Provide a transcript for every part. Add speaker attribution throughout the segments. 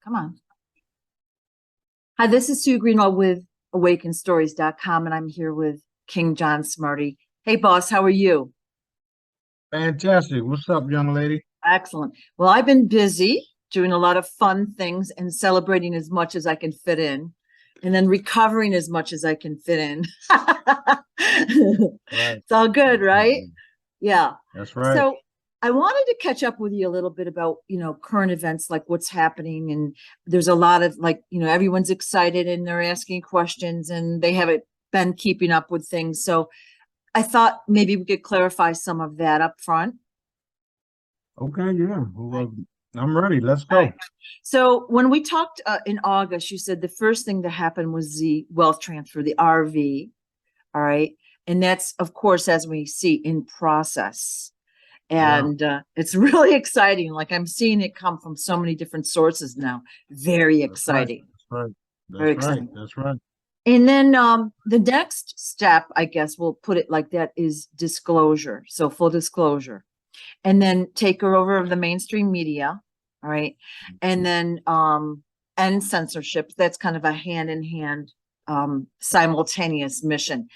Speaker 1: Come on. Hi, this is Sue Greenwald with awakenstories.com, and I'm here with King John Smarty. Hey, boss, how are you?
Speaker 2: Fantastic. What's up, young lady?
Speaker 1: Excellent. Well, I've been busy doing a lot of fun things and celebrating as much as I can fit in, and then recovering as much as I can fit in.
Speaker 2: Right.
Speaker 1: It's all good, right?
Speaker 2: Mhm.
Speaker 1: Yeah.
Speaker 2: That's right.
Speaker 1: So I wanted to catch up with you a little bit about, current events, like what's happening. And there's a lot of everyone's excited and they're asking questions and they haven't been keeping up with things. So I thought maybe we could clarify some of that up front.
Speaker 2: Okay, yeah.
Speaker 1: Right.
Speaker 2: Well, I'm ready. Let's
Speaker 1: All right.
Speaker 2: go.
Speaker 1: So when we talked in August, you said the first thing that happened was the wealth transfer, the RV. All right. And that's, of course, as we see in process.
Speaker 2: Yeah,
Speaker 1: And it's really exciting. Like I'm seeing it come from so many different sources now. Very
Speaker 2: that's right.
Speaker 1: exciting.
Speaker 2: That's right.
Speaker 1: Very
Speaker 2: That's right.
Speaker 1: exciting.
Speaker 2: That's right.
Speaker 1: And then the next step, I guess we'll put it like that, is disclosure. So full disclosure. And then takeover of the mainstream media. All right. And then end censorship. That's kind of a hand in hand simultaneous mission.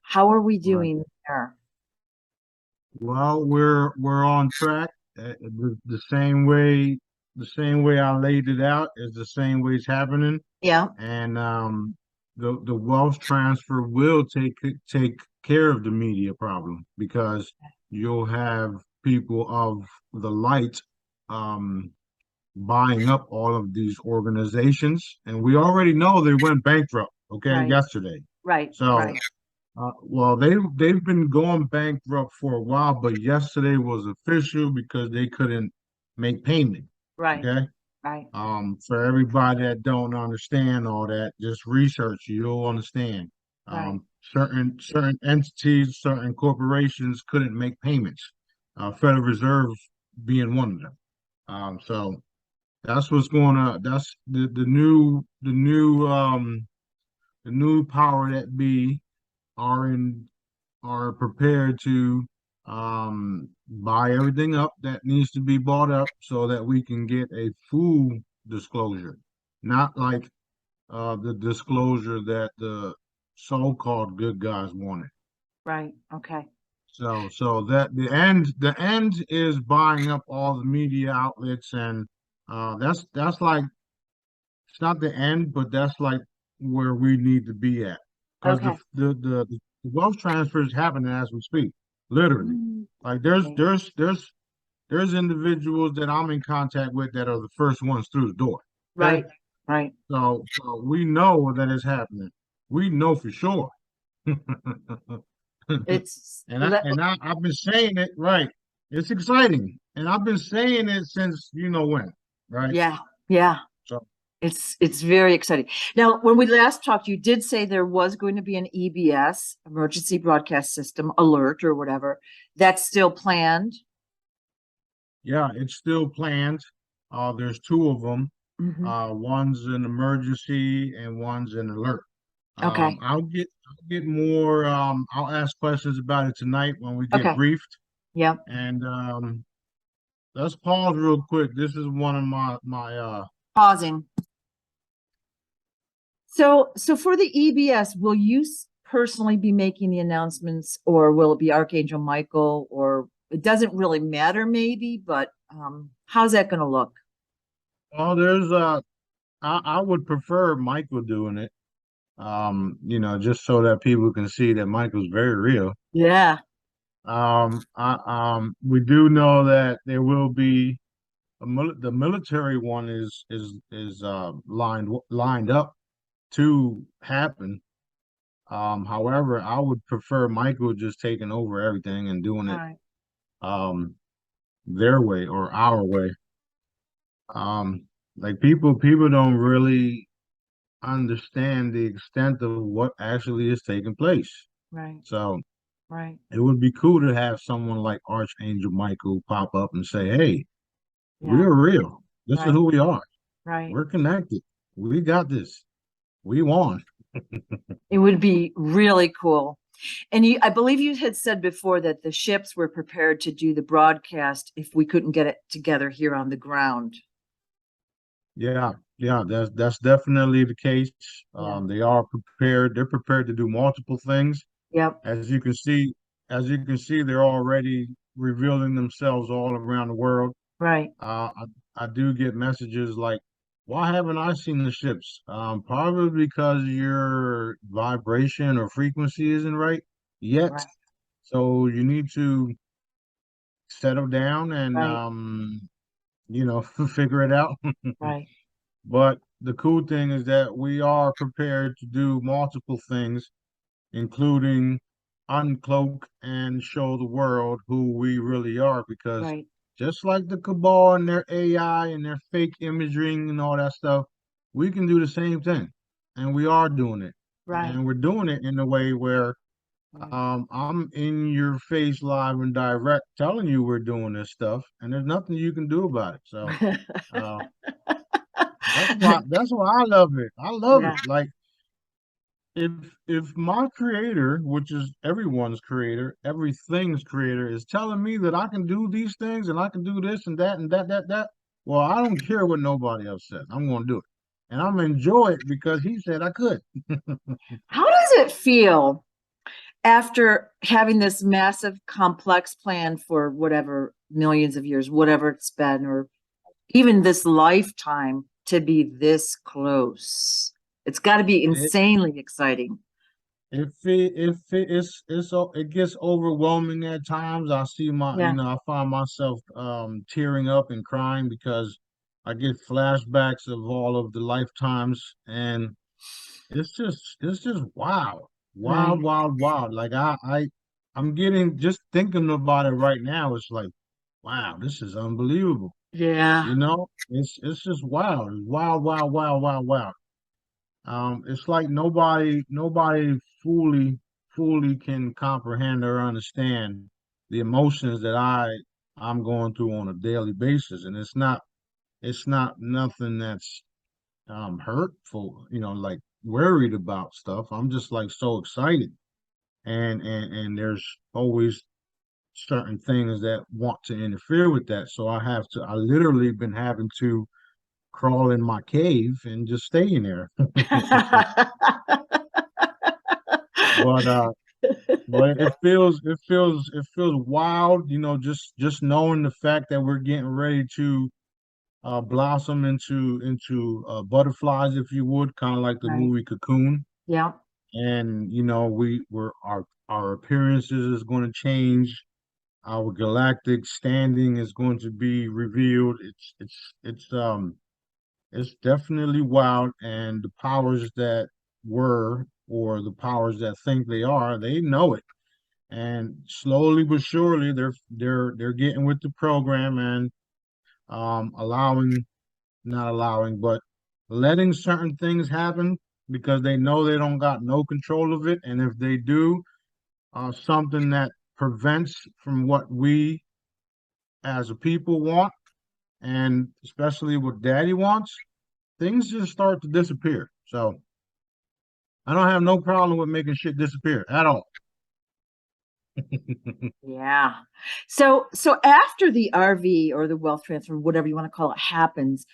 Speaker 1: How are we
Speaker 2: Right.
Speaker 1: doing there?
Speaker 2: Well, we're on track. The same way I laid it out is the same way it's happening.
Speaker 1: Yeah.
Speaker 2: And the wealth transfer will take care of the media problem because you'll have people of the light um buying up all of these organizations, and we already know they went bankrupt, okay,
Speaker 1: Right.
Speaker 2: yesterday.
Speaker 1: Right.
Speaker 2: So,
Speaker 1: Right.
Speaker 2: well, they've been going bankrupt for a while, but yesterday was official because they couldn't make payment.
Speaker 1: Right.
Speaker 2: Okay.
Speaker 1: Right.
Speaker 2: For everybody that don't understand all that, just research, you'll understand.
Speaker 1: Right.
Speaker 2: Certain entities, certain corporations couldn't make payments. Federal Reserve being one of them. So that's what's going on. That's the new power that be are in are prepared to buy everything up that needs to be bought up so that we can get a full disclosure, not like the disclosure that the so-called good guys wanted.
Speaker 1: Right. Okay.
Speaker 2: So that the end is buying up all the media outlets, and that's like it's not the end, but that's like where we need to be at because the
Speaker 1: Okay.
Speaker 2: the the, the wealth transfer is happening as we speak, literally.
Speaker 1: Mm,
Speaker 2: Like there's
Speaker 1: okay.
Speaker 2: there's there's there's individuals that I'm in contact with that are the first ones through the door. Okay,
Speaker 1: Right. Right.
Speaker 2: so we know that it's happening. We know for sure.
Speaker 1: It's
Speaker 2: I've been saying it right. It's exciting, and I've been saying it since you know when, right?
Speaker 1: yeah. Yeah.
Speaker 2: So
Speaker 1: It's very exciting. Now, when we last talked, you did say there was going to be an EBS, emergency broadcast system alert or whatever. That's still planned.
Speaker 2: yeah, it's still planned. There's two of them.
Speaker 1: Hmm.
Speaker 2: One's an emergency and one's an alert.
Speaker 1: Okay.
Speaker 2: I'll get more. I'll ask questions about it tonight when we get
Speaker 1: Okay.
Speaker 2: briefed.
Speaker 1: Yeah.
Speaker 2: And let's pause real quick. This is one of my.
Speaker 1: Pausing. So for the EBS, will you personally be making the announcements, or will it be Archangel Michael, or it doesn't really matter, maybe, but how's that going to look?
Speaker 2: Oh, there's I would prefer Michael doing it. Just so that people can see that Michael's very real.
Speaker 1: Yeah.
Speaker 2: We do know that there will be the military one is lined up to happen. However, I would prefer Michael just taking over everything and doing
Speaker 1: All
Speaker 2: it
Speaker 1: right.
Speaker 2: um their way or our way. Like people don't really understand the extent of what actually is taking place.
Speaker 1: Right.
Speaker 2: So
Speaker 1: Right.
Speaker 2: it would be cool to have someone like Archangel Michael pop up and say, "Hey,
Speaker 1: Yeah.
Speaker 2: we're real. This is
Speaker 1: Right.
Speaker 2: who we are.
Speaker 1: Right.
Speaker 2: We're connected. We got this. We won."
Speaker 1: It would be really cool. And I believe you had said before that the ships were prepared to do the broadcast if we couldn't get it together here on the ground.
Speaker 2: Yeah, Yeah, that's definitely the case.
Speaker 1: Yeah.
Speaker 2: They are prepared. They're prepared to do multiple things.
Speaker 1: Yep.
Speaker 2: As you can see, they're already revealing themselves all around the world.
Speaker 1: Right.
Speaker 2: I do get messages like, "Why haven't I seen the ships?" Probably because your vibration or frequency isn't right yet.
Speaker 1: Right.
Speaker 2: So you need to settle down and
Speaker 1: Right.
Speaker 2: figure it out.
Speaker 1: Right.
Speaker 2: But the cool thing is that we are prepared to do multiple things, including uncloak and show the world who we really are. Because
Speaker 1: Right.
Speaker 2: just like the cabal and their AI and their fake imaging and all that stuff, we can do the same thing. And we are doing it.
Speaker 1: Right.
Speaker 2: And we're doing it in a way where
Speaker 1: Right.
Speaker 2: I'm in your face live and direct telling you we're doing this stuff, and there's nothing you can do about it. So uh, that's why I love it. I love it.
Speaker 1: Yeah.
Speaker 2: Like if if my creator, which is everyone's creator, everything's creator, is telling me that I can do these things and I can do this and that and that, well, I don't care what nobody else says. I'm gonna do it. And I'm gonna enjoy it because he said I could.
Speaker 1: How does it feel after having this massive complex plan for whatever millions of years, whatever it's been, or even this lifetime to be this close? It's got to be
Speaker 2: It,
Speaker 1: insanely exciting.
Speaker 2: it gets overwhelming at times. I see
Speaker 1: Yeah.
Speaker 2: I find myself tearing up and crying because I get flashbacks of all of the lifetimes, and it's just wow,
Speaker 1: Right.
Speaker 2: wild, wild, wild. Like I'm getting, just thinking about it right now. It's like, wow, this is unbelievable.
Speaker 1: Yeah.
Speaker 2: It's just wild, wild, wild, wild, wild, wild. It's like nobody fully can comprehend or understand the emotions that I'm going through on a daily basis, and it's not nothing that's hurtful, like worried about stuff. I'm just like so excited, and there's always certain things that want to interfere with that. So I literally been having to crawl in my cave and just stay in there. But it feels wild, just knowing the fact that we're getting ready to blossom into butterflies, if you would, kind of like the
Speaker 1: Right.
Speaker 2: movie Cocoon.
Speaker 1: Yeah.
Speaker 2: And our appearances is going to change. Our galactic standing is going to be revealed. It's definitely wild, and the powers that were, or the powers that think they are, they know it. And slowly but surely, they're getting with the program and allowing, not allowing, but letting certain things happen because they know they don't got no control of it. And if they do, something that prevents from what we as a people want, and especially what Daddy wants, things just start to disappear. So I don't have no problem with making shit disappear at all.
Speaker 1: Yeah. So after the RV or the wealth transfer, whatever you want to call it, happens,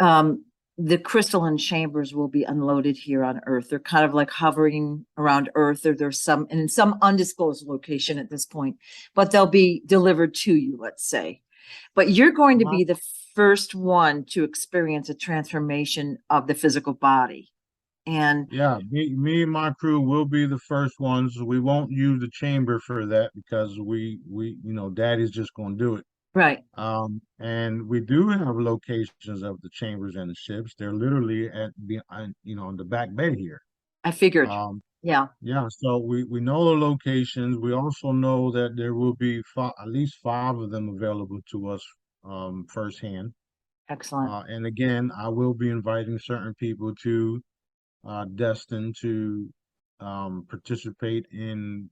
Speaker 1: um, the crystalline chambers will be unloaded here on Earth. They're kind of like hovering around Earth, or there's some and in some undisclosed location at this point, but they'll be delivered to you, let's say. But you're going to
Speaker 2: My
Speaker 1: be the first one to experience a transformation of the physical body. And
Speaker 2: Yeah, me and my crew will be the first ones. We won't use the chamber for that because Daddy's just gonna do it.
Speaker 1: right,
Speaker 2: And we do have locations of the chambers and the ships. They're literally on the back bay here.
Speaker 1: I figured.
Speaker 2: Um,
Speaker 1: Yeah,
Speaker 2: yeah, so we know the locations. We also know that there will be at least five of them available to us firsthand.
Speaker 1: excellent.
Speaker 2: And again, I will be inviting certain people to destined to participate in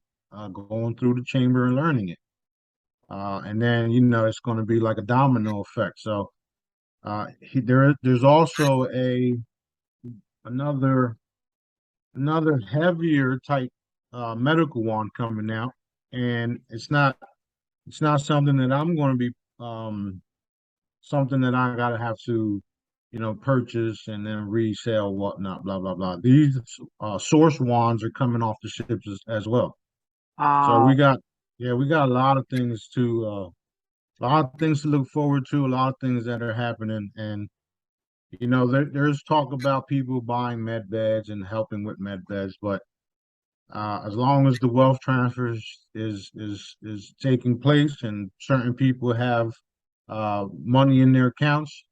Speaker 2: going through the chamber and learning it. And then, it's going to be like a domino effect. So there's also another another heavier type medical one coming out, and it's not something that I'm going to be something that I gotta have to purchase and then resell, whatnot, blah, blah, blah. These source wands are coming off the ships as well. So we got a lot of things to look forward to, a lot of things that are happening. And, there's talk about people buying med beds and helping with med beds, but as long as the wealth transfer is taking place and certain people have money in their accounts,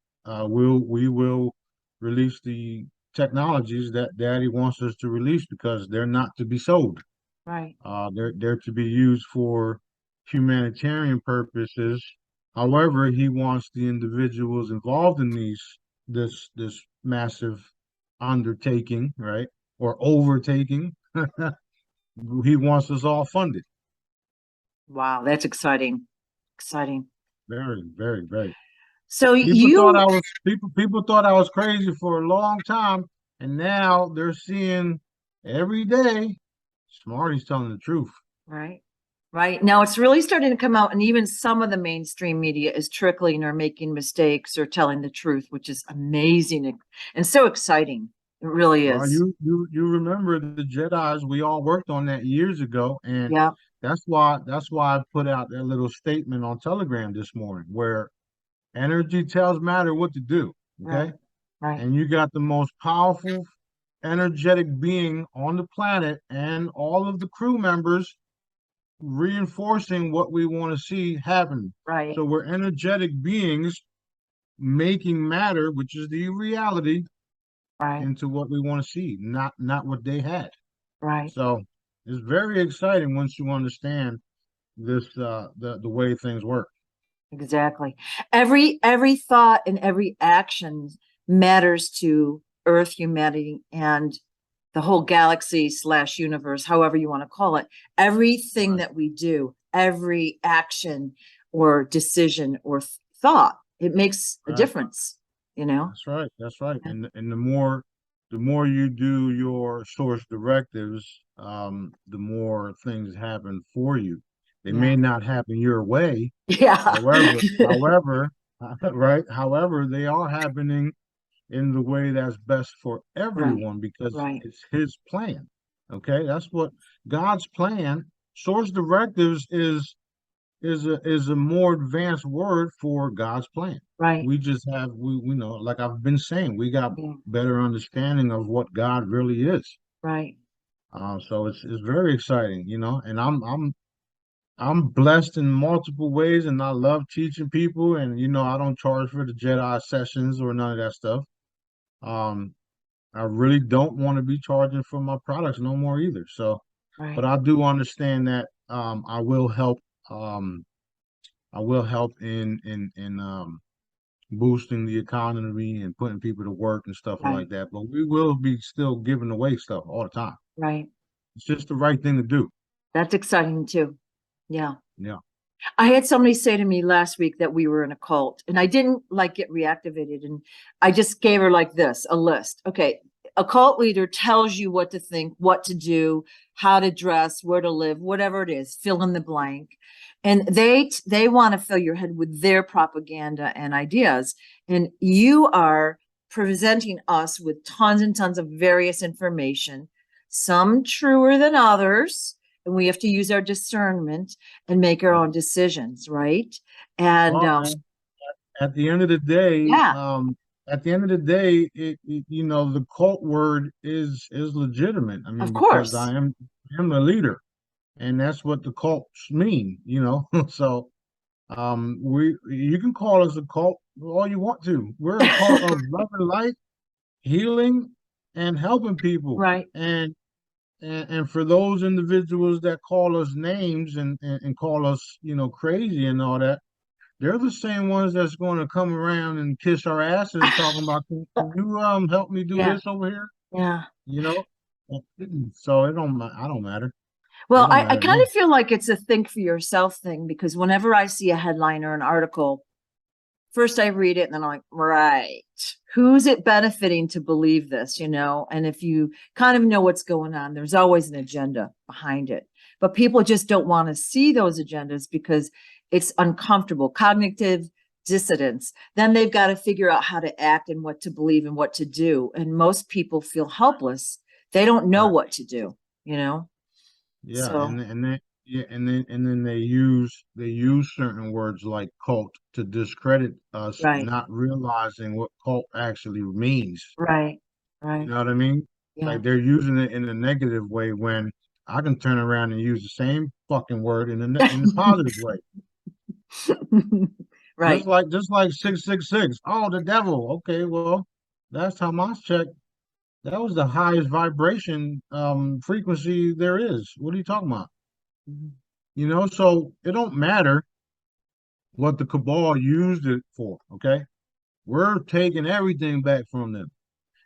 Speaker 2: we will release the technologies that Daddy wants us to release because they're not to be sold.
Speaker 1: right,
Speaker 2: They're to be used for humanitarian purposes. However, he wants the individuals involved in this massive undertaking, right, or overtaking. He wants us all funded.
Speaker 1: wow, that's exciting, exciting.
Speaker 2: Very, very, very.
Speaker 1: So
Speaker 2: People thought
Speaker 1: you,
Speaker 2: I was people thought I was crazy for a long time, and now they're seeing every day Smarty's telling the truth.
Speaker 1: right, right. Now it's really starting to come out, and even some of the mainstream media is trickling or making mistakes or telling the truth, which is amazing and so exciting. It really
Speaker 2: Well,
Speaker 1: is.
Speaker 2: you remember the Jedi's? We all worked on that years ago, and
Speaker 1: Yeah,
Speaker 2: that's why I put out that little statement on Telegram this morning, where energy tells matter what to do.
Speaker 1: right,
Speaker 2: Okay,
Speaker 1: right,
Speaker 2: and you got the most powerful, energetic being on the planet, and all of the crew members reinforcing what we want to see happen.
Speaker 1: right,
Speaker 2: So we're energetic beings making matter, which is the reality,
Speaker 1: right,
Speaker 2: into what we want to see, not what they had.
Speaker 1: right.
Speaker 2: So it's very exciting once you understand this the way things work.
Speaker 1: Exactly. Every thought and every action matters to Earth, humanity, and the whole galaxy slash universe, however you want to call it. Everything
Speaker 2: Right.
Speaker 1: that we do, every action or decision or thought, it makes a
Speaker 2: Right.
Speaker 1: difference, you know?
Speaker 2: That's right. That's right.
Speaker 1: Yeah.
Speaker 2: And the more you do your source directives, the more things happen for you. They
Speaker 1: Yeah.
Speaker 2: may not happen your way.
Speaker 1: Yeah.
Speaker 2: However, right? However, they are happening in the way that's best for
Speaker 1: Right.
Speaker 2: everyone because
Speaker 1: Right.
Speaker 2: it's his plan. Okay? That's what God's plan. Source directives is a more advanced word for God's plan.
Speaker 1: Right.
Speaker 2: We just have we know, like I've been saying, we got
Speaker 1: Yeah.
Speaker 2: better understanding of what God really is.
Speaker 1: Right.
Speaker 2: So it's very exciting, and I'm blessed in multiple ways, and I love teaching people, and I don't charge for the Jedi sessions or none of that stuff. Um, I really don't want to be charging for my products no more either. So, but
Speaker 1: Right.
Speaker 2: I do understand that um I will help in boosting the economy and putting people to work and stuff like
Speaker 1: Right.
Speaker 2: that. But we will be still giving away stuff all the time.
Speaker 1: Right.
Speaker 2: It's just the right thing to do.
Speaker 1: That's exciting too. Yeah.
Speaker 2: Yeah.
Speaker 1: I had somebody say to me last week that we were in a cult and I didn't like get reactivated. And I just gave her like this, a list. Okay. A cult leader tells you what to think, what to do, how to dress, where to live, whatever it is, fill in the blank. And they want to fill your head with their propaganda and ideas. And you are presenting us with tons and tons of various information, some truer than others. And we have to use our discernment and make our own decisions, right? And
Speaker 2: Well, at the end of the day,
Speaker 1: yeah,
Speaker 2: the cult word is legitimate. I
Speaker 1: of
Speaker 2: mean, because
Speaker 1: course.
Speaker 2: I am the leader, and that's what the cults mean. So we you can call us a cult all you want to. We're a cult of love and light, healing, and helping people.
Speaker 1: Right.
Speaker 2: And for those individuals that call us names and call us, crazy and all that, they're the same ones that's going to come around and kiss our asses talking about, can you help me do
Speaker 1: Yeah.
Speaker 2: this over here?
Speaker 1: Yeah.
Speaker 2: You know? So I don't matter. It
Speaker 1: Well,
Speaker 2: don't
Speaker 1: I
Speaker 2: matter to
Speaker 1: kind
Speaker 2: me.
Speaker 1: of feel like it's a think for yourself thing because whenever I see a headline or an article, first I read it and then I'm like, right, who's it benefiting to believe this, And if you kind of know what's going on, there's always an agenda behind it. But people just don't want to see those agendas because it's uncomfortable. Cognitive dissidents, then they've got to figure out how to act and what to believe and what to do. And most people feel helpless. They don't know
Speaker 2: Right.
Speaker 1: what to do, you know?
Speaker 2: Yeah,
Speaker 1: So,
Speaker 2: and then yeah, and then they use certain words like cult to discredit us,
Speaker 1: right,
Speaker 2: not realizing what cult actually means.
Speaker 1: right,
Speaker 2: You
Speaker 1: right.
Speaker 2: know what I mean?
Speaker 1: Yeah.
Speaker 2: Like they're using it in a negative way when I can turn around and use the same fucking word in the positive way.
Speaker 1: Right.
Speaker 2: Just like 666. Oh, the devil. Okay, well, last time I checked, that was the highest vibration frequency there is. What are you talking about?
Speaker 1: Mhm.
Speaker 2: You know, so it don't matter what the cabal used it for, okay? We're taking everything back from them.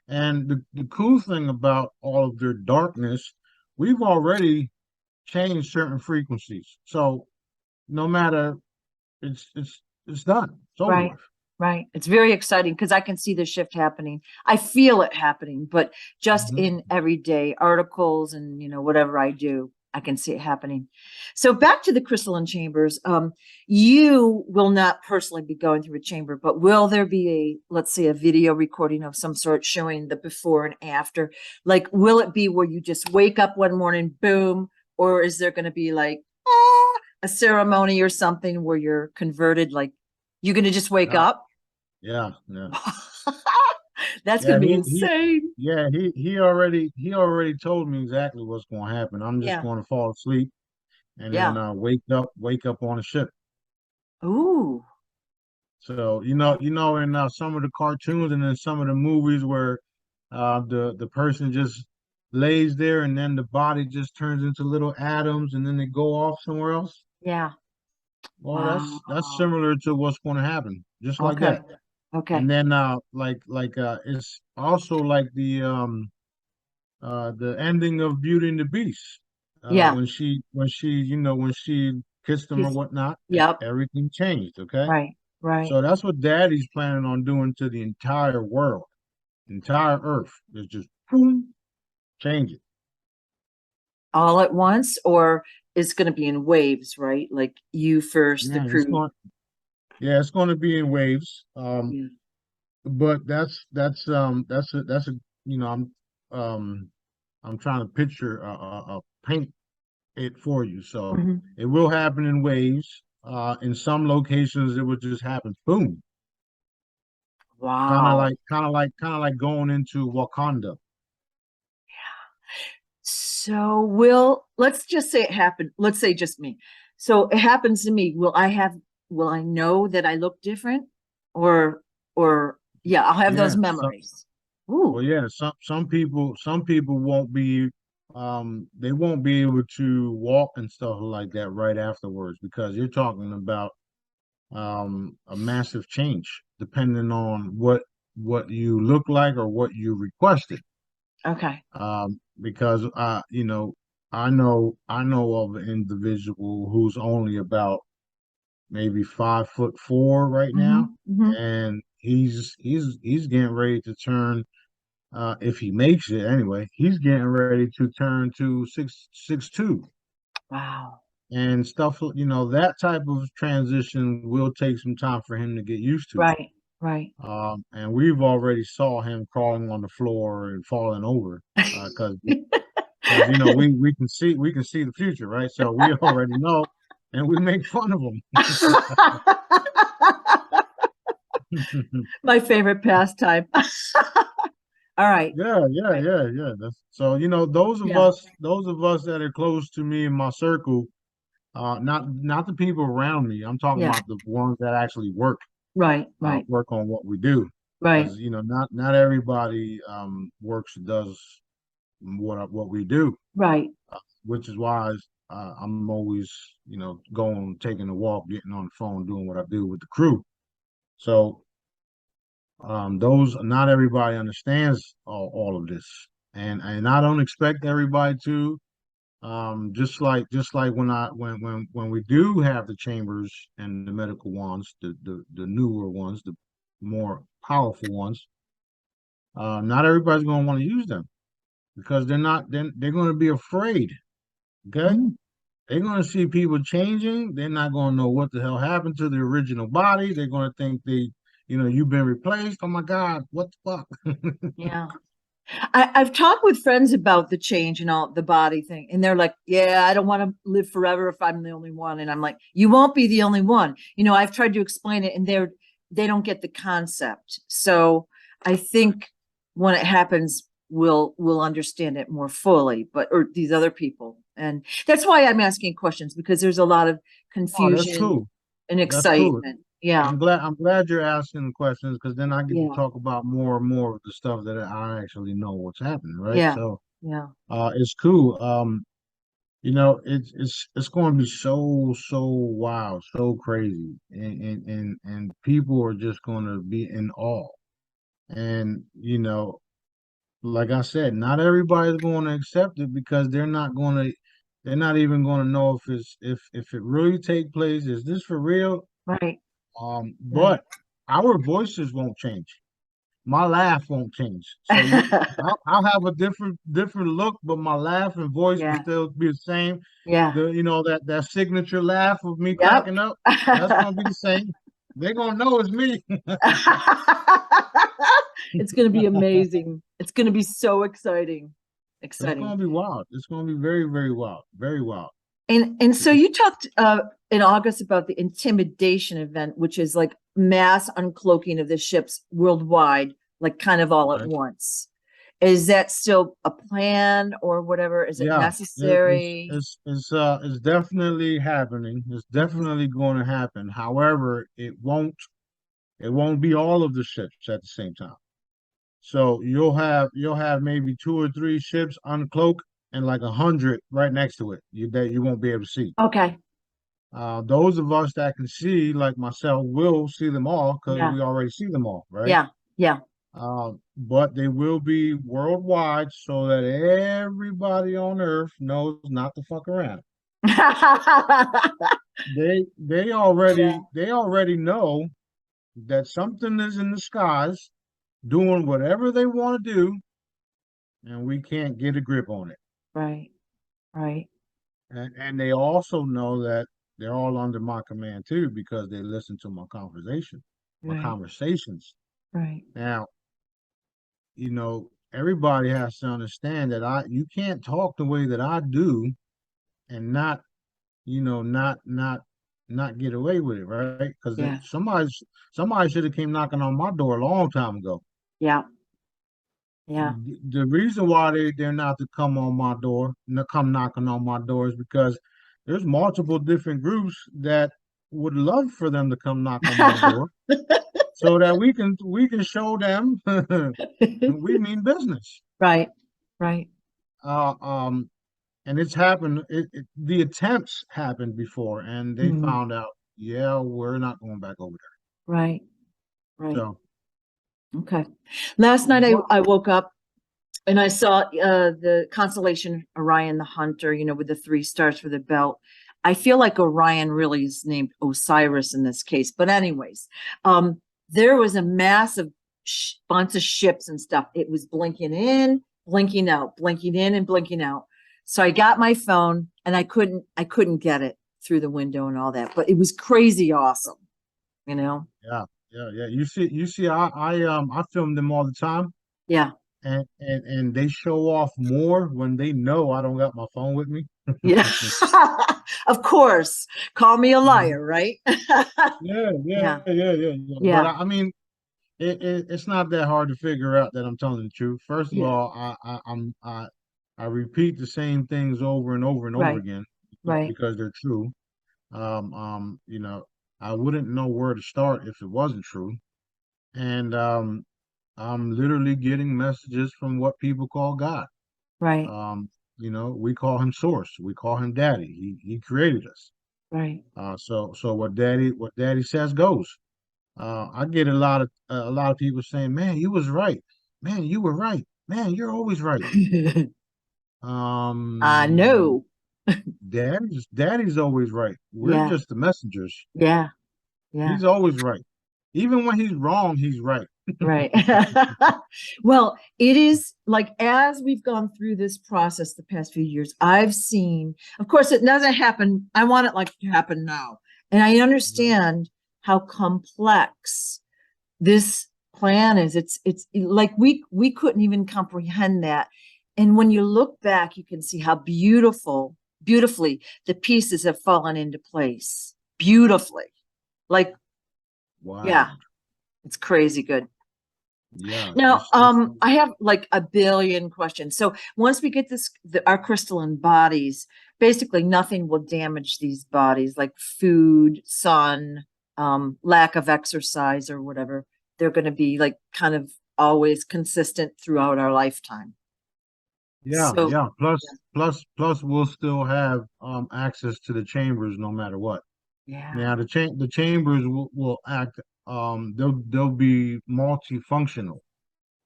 Speaker 2: And the cool thing about all of their darkness, we've already changed certain frequencies. So no matter, it's done. It's over
Speaker 1: Right.
Speaker 2: with.
Speaker 1: Right. It's very exciting because I can see the shift happening. I feel it happening, but just
Speaker 2: Mhm.
Speaker 1: in everyday articles and, whatever I do, I can see it happening. So back to the crystalline chambers. You will not personally be going through a chamber, but will there be let's say, a video recording of some sort showing the before and after? Like, will it be where you just wake up one morning, boom, or is there going to be like, a ceremony or something where you're converted? Like, you're going to just wake
Speaker 2: Yeah,
Speaker 1: up?
Speaker 2: yeah, yeah.
Speaker 1: That's going
Speaker 2: Yeah,
Speaker 1: to be insane.
Speaker 2: he already told me exactly what's going to happen. I'm just
Speaker 1: Yeah.
Speaker 2: going to fall asleep and then
Speaker 1: Yeah.
Speaker 2: wake up on a ship.
Speaker 1: Ooh.
Speaker 2: So in some of the cartoons and in some of the movies where the person just lays there and then the body just turns into little atoms and then they go off somewhere else.
Speaker 1: Yeah.
Speaker 2: Well, that's
Speaker 1: Wow.
Speaker 2: similar to what's going to happen, just like
Speaker 1: Okay.
Speaker 2: that. And
Speaker 1: Okay.
Speaker 2: then it's also like the ending of Beauty and the Beast.
Speaker 1: Yeah.
Speaker 2: When she kissed him or
Speaker 1: He's,
Speaker 2: whatnot,
Speaker 1: yep.
Speaker 2: everything changed. Okay,
Speaker 1: Right. Right.
Speaker 2: so that's what Daddy's planning on doing to the entire world, entire Earth. Is just boom, change it.
Speaker 1: All at once, or it's going to be in waves, right? Like you first, the
Speaker 2: Yeah,
Speaker 1: crew.
Speaker 2: it's going to be in waves.
Speaker 1: Yeah.
Speaker 2: But that's a you know I'm trying to picture paint it for you. So
Speaker 1: Mhm.
Speaker 2: it will happen in waves. In some locations, it would just happen, boom,
Speaker 1: Wow.
Speaker 2: kind of like going into Wakanda.
Speaker 1: So let's just say it happened. Let's say just me. So it happens to me. Will I know that I look different? Or, yeah, I'll have those
Speaker 2: Yeah.
Speaker 1: memories. Ooh,
Speaker 2: Well, yeah. Some people won't be, they won't be able to walk and stuff like that right afterwards because you're talking about a massive change depending on what you look like or what you requested.
Speaker 1: okay.
Speaker 2: Because I know of an individual who's only about maybe 5'4" right now,
Speaker 1: Hmm. Hmm.
Speaker 2: and he's getting ready to turn. If he makes it anyway, he's getting ready to turn to 6'2"
Speaker 1: Wow.
Speaker 2: and stuff. That type of transition will take some time for him to get used to.
Speaker 1: Right. Right.
Speaker 2: And we've already saw him crawling on the floor and falling over because we can see the future, right? So we already know, and we make fun of them.
Speaker 1: My favorite pastime. All right.
Speaker 2: Yeah. So
Speaker 1: Yeah.
Speaker 2: those of us that are close to me in my circle, not the people around me. I'm talking
Speaker 1: Yeah.
Speaker 2: about the ones that actually
Speaker 1: Right. Right.
Speaker 2: work on what we do,
Speaker 1: Right.
Speaker 2: because not everybody works does what we do,
Speaker 1: Right.
Speaker 2: which is why I'm always going taking a walk, getting on the phone, doing what I do with the crew. So those not everybody understands all of this, and I don't expect everybody to. Just like when we do have the chambers and the medical ones, the newer ones, the more powerful ones, not everybody's going to want to use them because they're not. Then they're going to be afraid. Okay,
Speaker 1: Mm.
Speaker 2: they're gonna see people changing. They're not gonna know what the hell happened to the original body. They're gonna think you've been replaced. Oh my God, what the fuck?
Speaker 1: Yeah. I've talked with friends about the change and all the body thing, and they're like, "Yeah, I don't want to live forever if I'm the only one." And I'm like, "You won't be the only one." I've tried to explain it, and they don't get the concept. So I think when it happens, we'll understand it more fully. But or these other people, and that's why I'm asking questions because there's a lot of
Speaker 2: Oh, that's
Speaker 1: confusion
Speaker 2: cool.
Speaker 1: and
Speaker 2: That's cool.
Speaker 1: excitement. Yeah,
Speaker 2: I'm glad you're asking the questions because then I get to
Speaker 1: yeah,
Speaker 2: talk about more and more of the stuff that I actually know what's happening, right?
Speaker 1: yeah,
Speaker 2: So
Speaker 1: yeah.
Speaker 2: it's cool. It's going to be so wild, so crazy, and people are just going to be in awe. And like I said, not everybody's going to accept it because they're not even going to know if it really take place. Is this for real?
Speaker 1: Right, right.
Speaker 2: But our voices won't change. My laugh won't change. So I'll have a different look, but my laugh and voice will
Speaker 1: Yeah,
Speaker 2: still be the same.
Speaker 1: yeah.
Speaker 2: That signature laugh of me
Speaker 1: Yep.
Speaker 2: cracking up, that's gonna be the same. They're gonna know it's me.
Speaker 1: It's going to be amazing. It's going to be so exciting.
Speaker 2: It's
Speaker 1: Exciting.
Speaker 2: gonna be wild. It's gonna be very, very wild. Very wild.
Speaker 1: And so you talked in August about the intimidation event, which is like mass uncloaking of the ships worldwide, like kind of all at
Speaker 2: Okay.
Speaker 1: once. Is that still a plan or whatever? Is it
Speaker 2: Yeah,
Speaker 1: necessary?
Speaker 2: it's definitely happening. It's
Speaker 1: Mhm.
Speaker 2: definitely going to happen. However, it won't be all of the ships at the same time. So you'll have maybe two or three ships uncloak and like 100 right next to it that you won't be able to see.
Speaker 1: Okay.
Speaker 2: Those of us that can see, like myself, will see them all because
Speaker 1: Yeah.
Speaker 2: we already see them all, right?
Speaker 1: Yeah. Yeah.
Speaker 2: But they will be worldwide so that everybody on Earth knows not to fuck around. They already know that something is in the skies doing whatever they want to do, and we can't get a grip on it.
Speaker 1: Right. Right.
Speaker 2: And they also know that they're all under my command too because they listen to my
Speaker 1: Right.
Speaker 2: conversations.
Speaker 1: Right.
Speaker 2: Now, everybody has to understand that you can't talk the way that I do and not get away with it, right? Because
Speaker 1: Yeah.
Speaker 2: somebody should have came knocking on my door a long time ago.
Speaker 1: Yeah. Yeah.
Speaker 2: The reason why they're not to come on my door, come knocking on my door is because there's multiple different groups that would love for them to come knock on my door so that we can show them we mean business.
Speaker 1: Right. Right.
Speaker 2: Uh, um, and it's happened. The attempts happened before, and they
Speaker 1: Mhm.
Speaker 2: found out, yeah, we're not going back over
Speaker 1: Right.
Speaker 2: there.
Speaker 1: Right.
Speaker 2: So,
Speaker 1: Okay. Last night I,
Speaker 2: what?
Speaker 1: I woke up and I saw the constellation Orion the Hunter, with the 3 stars for the belt. I feel like Orion really is named Osiris in this case. But anyways, there was a massive bunch of ships and stuff. It was blinking in, blinking out, blinking in and blinking out. So I got my phone and I couldn't get it through the window and all that, but it was crazy awesome, you know?
Speaker 2: Yeah, yeah, yeah. You see, I film them all the time.
Speaker 1: Yeah.
Speaker 2: And they show off more when they know I don't got my phone with me.
Speaker 1: Yeah. Of course. Call me a
Speaker 2: Mhm.
Speaker 1: liar, right?
Speaker 2: Yeah, yeah,
Speaker 1: Yeah.
Speaker 2: yeah, yeah, yeah. But
Speaker 1: Yeah.
Speaker 2: I mean, it's not that hard to figure out that I'm telling the truth. First of
Speaker 1: Yeah.
Speaker 2: all, I repeat the same things over and over and over
Speaker 1: Right.
Speaker 2: again
Speaker 1: Right.
Speaker 2: because they're true. Um, um, you know, I wouldn't know where to start if it wasn't true. And I'm literally getting messages from what people call God.
Speaker 1: Right.
Speaker 2: Um, we call him Source. We call him Daddy. He created us.
Speaker 1: Right.
Speaker 2: So what Daddy says goes. I get a lot of people saying, "Man, you was right. Man, you were right. Man, you're always right."
Speaker 1: I
Speaker 2: Um,
Speaker 1: know.
Speaker 2: Daddy's always right. We're
Speaker 1: Yeah.
Speaker 2: just the messengers.
Speaker 1: Yeah. Yeah.
Speaker 2: He's always right. Even when he's wrong, he's right.
Speaker 1: Right. Well, it is like as we've gone through this process the past few years, I've seen, of course, it doesn't happen. I want it like to happen now. And I understand how complex this plan is. It's like we couldn't even comprehend that. And when you look back, you can see how beautifully the pieces have fallen into place. Beautifully. Like, yeah,
Speaker 2: Wow.
Speaker 1: it's crazy good.
Speaker 2: Yeah,
Speaker 1: Now,
Speaker 2: it's
Speaker 1: I have like a billion questions. So once we get our crystalline bodies, basically nothing will damage these bodies, like food, sun, lack of exercise or whatever. They're going to be like kind of always consistent throughout our lifetime.
Speaker 2: yeah,
Speaker 1: So,
Speaker 2: yeah. Plus we'll still have access to the chambers no matter what.
Speaker 1: yeah.
Speaker 2: Now the chambers will act they'll be multifunctional.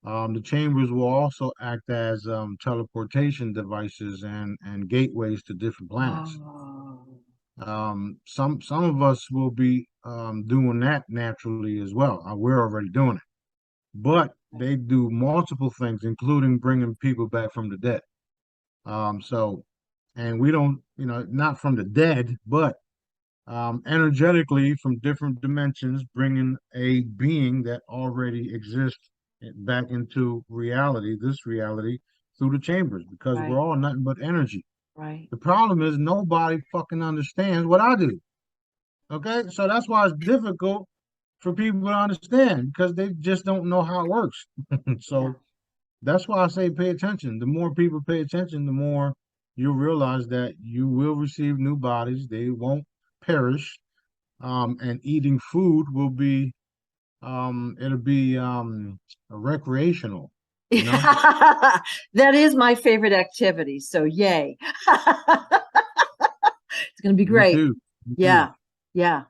Speaker 2: The chambers will also act as teleportation devices and gateways to different planets.
Speaker 1: Oh,
Speaker 2: Some of us will be doing that naturally as well. We're already doing it, but they do multiple things, including bringing people back from the dead. So, and we don't, not from the dead, but energetically from different dimensions, bringing a being that already exists back into reality, this reality, through the chambers, because we're
Speaker 1: right,
Speaker 2: all nothing but energy.
Speaker 1: right.
Speaker 2: The problem is nobody fucking understands what I do. Okay, so that's why it's difficult for people to understand because they just don't know how it works.
Speaker 1: Yeah.
Speaker 2: So that's why I say pay attention. The more people pay attention, the more you'll realize that you will receive new bodies. They won't perish. And eating food will be it'll be recreational, you know?
Speaker 1: That is my favorite activity. So yay. It's going to be
Speaker 2: Me
Speaker 1: great.
Speaker 2: too. Me too.
Speaker 1: Yeah. Yeah.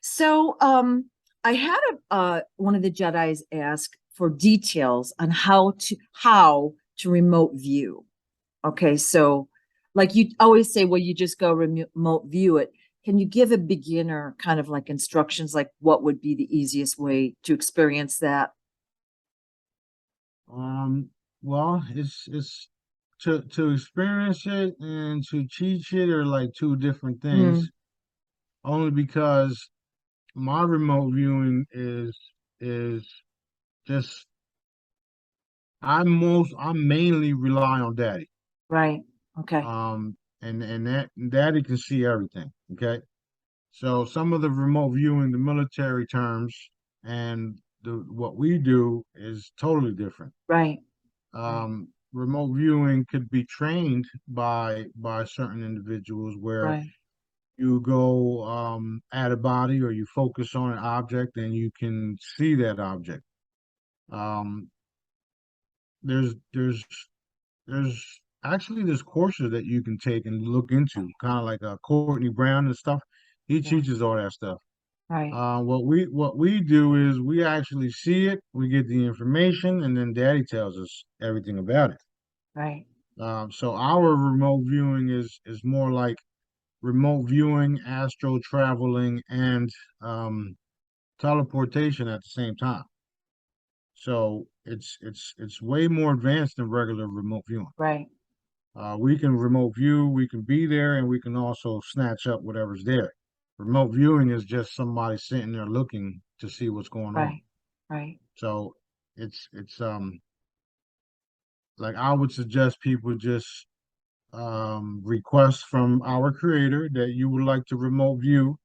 Speaker 1: So, I had one of the Jedi's ask for details on how to remote view. Okay, so like you always say, well, you just go remote view it. Can you give a beginner kind of like instructions, like what would be the easiest way to experience that?
Speaker 2: Um, well, it's to experience it and to teach it are like two different things,
Speaker 1: Mm,
Speaker 2: only because my remote viewing is just I mainly rely on daddy.
Speaker 1: right. Okay.
Speaker 2: And that daddy can see everything. Okay. So some of the remote viewing, the military terms, and what we do is totally different.
Speaker 1: Right. Right.
Speaker 2: Remote viewing could be trained by certain individuals where
Speaker 1: Right.
Speaker 2: you go at a body or you focus on an object and you can see that object. Um, there's there's actually there's courses that you can take and look into, kind of like Courtney Brown and stuff. He
Speaker 1: Yeah.
Speaker 2: teaches all that stuff.
Speaker 1: Right.
Speaker 2: What we do is we actually see it, we get the information, and then Daddy tells us everything about it.
Speaker 1: Right.
Speaker 2: So our remote viewing is more like remote viewing, astral traveling, and um, teleportation at the same time. So it's way more advanced than regular remote viewing.
Speaker 1: Right.
Speaker 2: We can remote view, we can be there, and we can also snatch up whatever's there. Remote viewing is just somebody sitting there looking to see what's going on.
Speaker 1: Right. Right.
Speaker 2: So it's like I would suggest people just request from our creator that you would like to remote view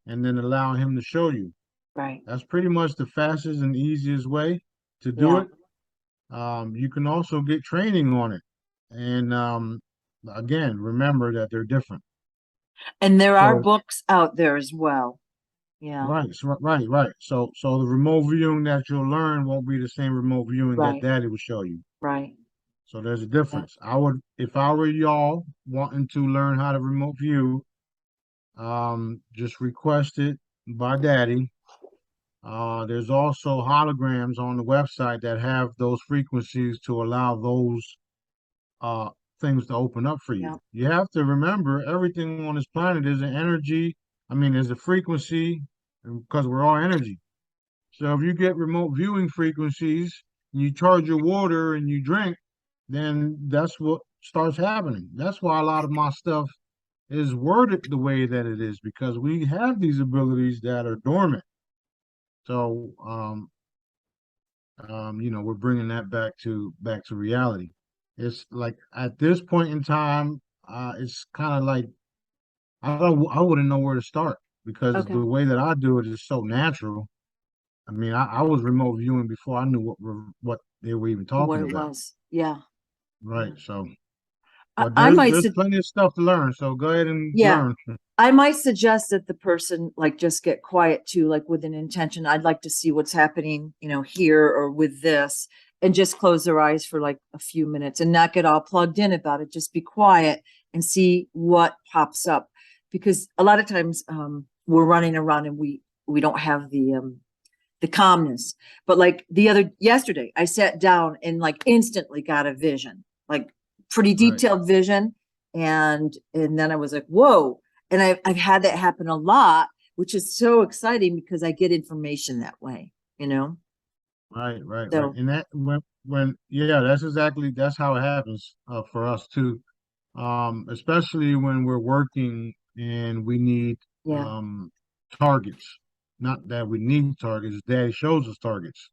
Speaker 2: and then allow him to show you.
Speaker 1: Right.
Speaker 2: That's pretty much the fastest and easiest way to do
Speaker 1: Yeah.
Speaker 2: it. You can also get training on it. And again, remember that they're different.
Speaker 1: And there are
Speaker 2: So
Speaker 1: books out there as well. Yeah.
Speaker 2: right. So the remote viewing that you'll learn won't be the same remote viewing that
Speaker 1: Right.
Speaker 2: Daddy will show you.
Speaker 1: Right.
Speaker 2: So there's a
Speaker 1: Yeah.
Speaker 2: difference. I would, if I were y'all wanting to learn how to remote view, just request it by Daddy. There's also holograms on the website that have those frequencies to allow those uh things to open up for you.
Speaker 1: Yeah.
Speaker 2: You have to remember everything on this planet is an energy. I mean, is a frequency because we're all energy. So if you get remote viewing frequencies, and you charge your water and you drink, then that's what starts happening. That's why a lot of my stuff is worded the way that it is because we have these abilities that are dormant. So, we're bringing that back to reality. It's like at this point in time, it's kind of like I wouldn't know where to start because
Speaker 1: Okay.
Speaker 2: the way that I do it is so natural. I mean, I was remote viewing before I knew what they were even
Speaker 1: What
Speaker 2: talking
Speaker 1: it
Speaker 2: about.
Speaker 1: was. Yeah.
Speaker 2: Right.
Speaker 1: Yeah.
Speaker 2: So,
Speaker 1: I,
Speaker 2: but
Speaker 1: I
Speaker 2: there's
Speaker 1: might,
Speaker 2: there's
Speaker 1: su-
Speaker 2: plenty of stuff to learn. So go ahead and
Speaker 1: yeah,
Speaker 2: learn.
Speaker 1: I might suggest that the person like just get quiet too, like with an intention. I'd like to see what's happening, here or with this, and just close their eyes for like a few minutes and not get all plugged in about it. Just be quiet and see what pops up. Because a lot of times we're running around and we don't have the calmness. But like yesterday, I sat down and like instantly got a vision, like pretty
Speaker 2: Right.
Speaker 1: detailed vision. And then I was like, whoa. And I've had that happen a lot, which is so exciting because I get information that way, you know?
Speaker 2: Right. Right. Right.
Speaker 1: So
Speaker 2: And that when yeah, that's how it happens for us too. Especially when we're working and we need
Speaker 1: yeah,
Speaker 2: um targets. Not that we need targets, Daddy shows us targets.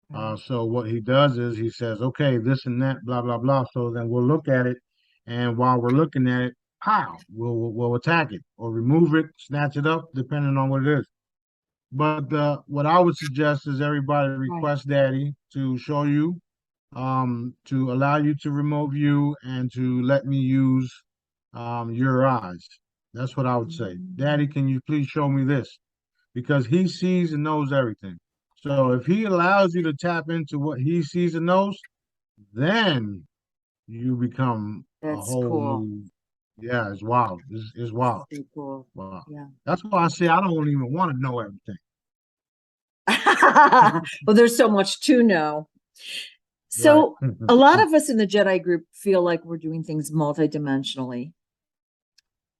Speaker 1: right,
Speaker 2: So what he does is he says, okay, this and that, blah, blah, blah. So then we'll look at it. And while we're looking at it, pow, we'll attack it or remove it, snatch it up, depending on what it is. But what I would suggest is everybody
Speaker 1: right.
Speaker 2: request Daddy to show you, to allow you to remote view and to let me use your eyes. That's what I would say. Daddy,
Speaker 1: Mm,
Speaker 2: can you please show me this? Because he sees and knows everything. So
Speaker 1: right.
Speaker 2: if he allows you to tap into what he sees and knows, then you become a
Speaker 1: That's
Speaker 2: whole
Speaker 1: cool.
Speaker 2: new, yeah, it's wild. It's wild.
Speaker 1: So cool.
Speaker 2: Wow.
Speaker 1: Yeah.
Speaker 2: That's why I say I don't even want to know everything.
Speaker 1: Well, there's so much to know.
Speaker 2: Right.
Speaker 1: So a lot of us in the Jedi group feel like we're doing things multidimensionally.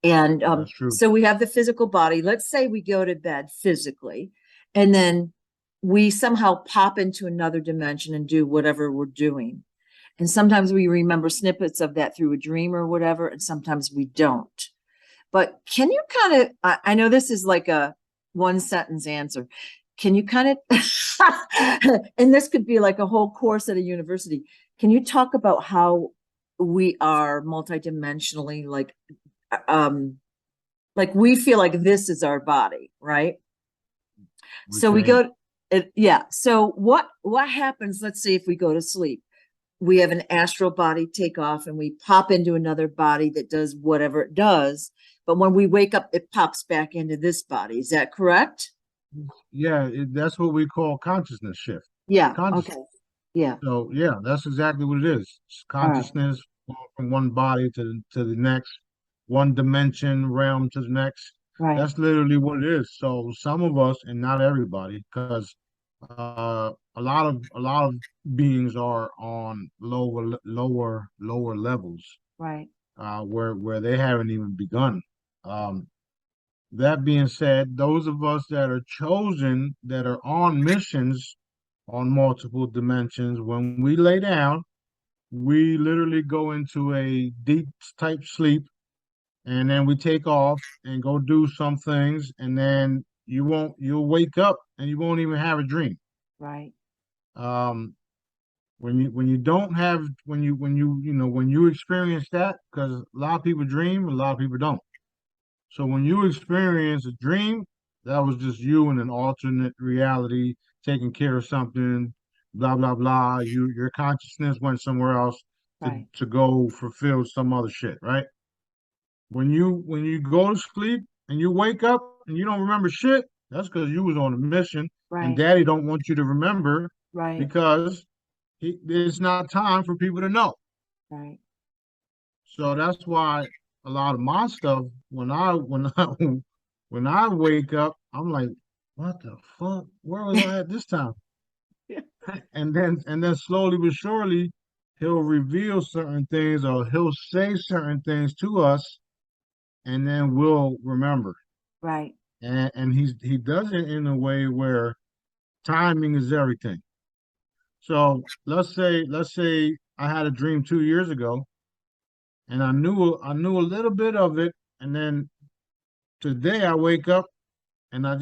Speaker 1: And
Speaker 2: That's true.
Speaker 1: so we have the physical body. Let's say we go to bed physically, and then we somehow pop into another dimension and do whatever we're doing. And sometimes we remember snippets of that through a dream or whatever, and sometimes we don't. But can you kind of, I know this is like a one sentence answer. Can you kind of, and this could be like a whole course at a university. Can you talk about how we are multidimensionally um, like we feel like this is our body, right? So
Speaker 2: Which it
Speaker 1: we
Speaker 2: ain't.
Speaker 1: go, yeah. So what happens? Let's say if we go to sleep, we have an astral body take off and we pop into another body that does whatever it does. But when we wake up, it pops back into this body. Is that correct?
Speaker 2: Yeah, that's what we call consciousness shift.
Speaker 1: Yeah.
Speaker 2: Consciousness.
Speaker 1: Okay. Yeah.
Speaker 2: So yeah, that's exactly what it is. It's
Speaker 1: All right.
Speaker 2: consciousness going from one body to the next, one dimension realm to the next.
Speaker 1: Right.
Speaker 2: That's literally what it is. So some of us, and not everybody, because a lot of beings are on lower levels,
Speaker 1: Right.
Speaker 2: where they haven't even begun. Um, that being said, those of us that are chosen, that are on missions on multiple dimensions, when we lay down, we literally go into a deep type sleep and then we take off and go do some things and then you'll wake up and you won't even have a dream.
Speaker 1: Right.
Speaker 2: Um, when you don't have when you experience that, because a lot of people dream, a lot of people don't. So when you experience a dream, that was just you in an alternate reality, taking care of something, blah blah blah. Your consciousness went somewhere else to
Speaker 1: Right.
Speaker 2: to go fulfill some other shit, right? When you go to sleep and you wake up and you don't remember shit, that's because you was on a mission, and
Speaker 1: Right.
Speaker 2: Daddy don't want you to remember
Speaker 1: Right.
Speaker 2: because it's not time for people to know.
Speaker 1: Right.
Speaker 2: So that's why a lot of my stuff, when I wake up, I'm like, what the fuck? Where was I at this time? And then slowly but surely, he'll reveal certain things or he'll say certain things to us, and then we'll remember.
Speaker 1: Right.
Speaker 2: And he does it in a way where timing is everything. So let's say I had a dream 2 years ago, and I knew a little bit of it, and then today I wake up and I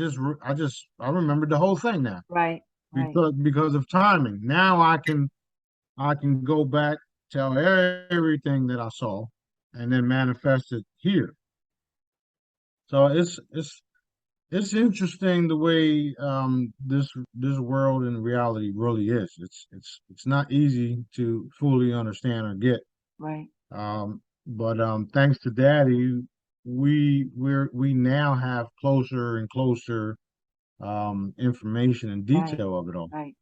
Speaker 2: remembered the whole thing now
Speaker 1: Right, right,
Speaker 2: because of timing. Now I can go back, tell everything that I saw, and then manifest it here. So it's interesting the way this world and reality really is. It's not easy to fully understand or get.
Speaker 1: right,
Speaker 2: But thanks to Daddy, we now have closer and closer information and
Speaker 1: right,
Speaker 2: detail of it all
Speaker 1: right.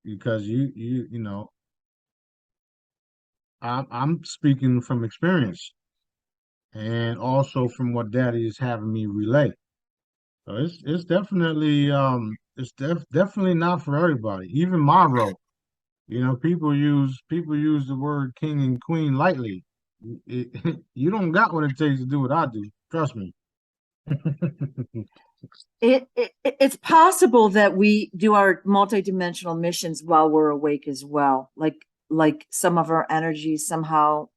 Speaker 2: because you know I'm speaking from experience and also from what Daddy is having me relay. So it's definitely definitely not for everybody. Even my role, people use the word king and queen lightly. You don't got what it takes to do what I do. Trust me.
Speaker 1: It's possible that we do our multidimensional missions while we're awake as well. Like some of our energy somehow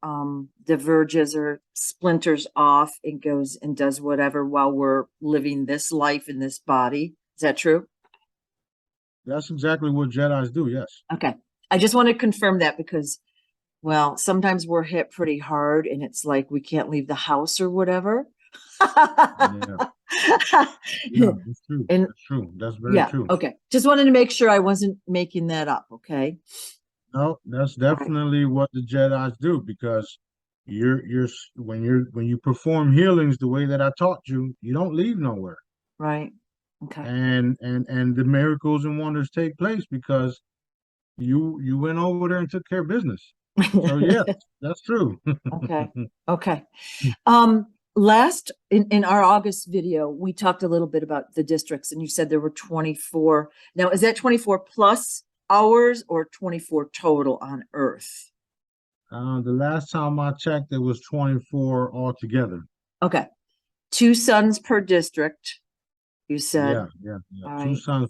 Speaker 1: diverges or splinters off and goes and does whatever while we're living this life in this body. Is that true?
Speaker 2: That's exactly what Jedi's do. Yes.
Speaker 1: Okay. I just want to confirm that because, well, sometimes we're hit pretty hard and it's like we can't leave the house or whatever.
Speaker 2: Yeah. Yeah. That's true.
Speaker 1: And
Speaker 2: That's true. That's very
Speaker 1: yeah,
Speaker 2: true.
Speaker 1: okay. Just wanted to make sure I wasn't making that up, okay?
Speaker 2: No, that's
Speaker 1: All right,
Speaker 2: definitely what the Jedi's do because when you perform healings the way that I taught you, you don't leave nowhere.
Speaker 1: right. Okay.
Speaker 2: And the miracles and wonders take place because you went over there and took care of business. So yes, that's true.
Speaker 1: Okay. Okay. Last in our August video, we talked a little bit about the districts and you said there were 24. Now, is that 24 plus hours or 24 total on Earth?
Speaker 2: The last time I checked, it was 24 altogether.
Speaker 1: Okay. Two suns per district, you said.
Speaker 2: Yeah, yeah, yeah.
Speaker 1: All
Speaker 2: Two
Speaker 1: right.
Speaker 2: sons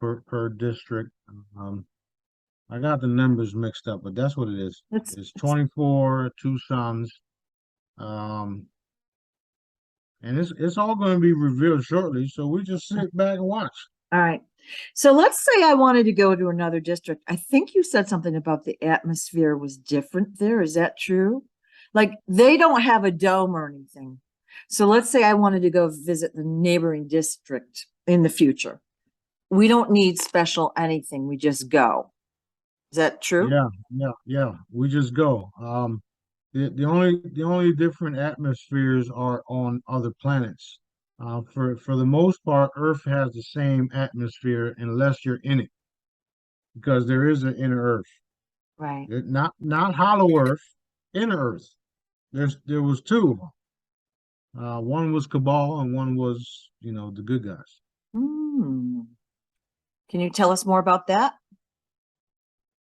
Speaker 2: per district. Um, I got the numbers mixed up, but that's what it is. It's
Speaker 1: That's
Speaker 2: 24, two sons. Um, and it's all going to be revealed shortly. So we just sit back and watch.
Speaker 1: all right. So let's say I wanted to go to another district. I think you said something about the atmosphere was different there. Is that true? Like they don't have a dome or anything. So let's say I wanted to go visit the neighboring district in the future. We don't need special anything. We just go. Is that true?
Speaker 2: Yeah, yeah, yeah. We just go. The only different atmospheres are on other planets. For the most part, Earth has the same atmosphere unless you're in it, because there is an inner Earth.
Speaker 1: Right.
Speaker 2: Not hollow Earth, inner Earth. There was two. One was Cabal and one was, the good guys.
Speaker 1: Hmm. Can you tell us more about that?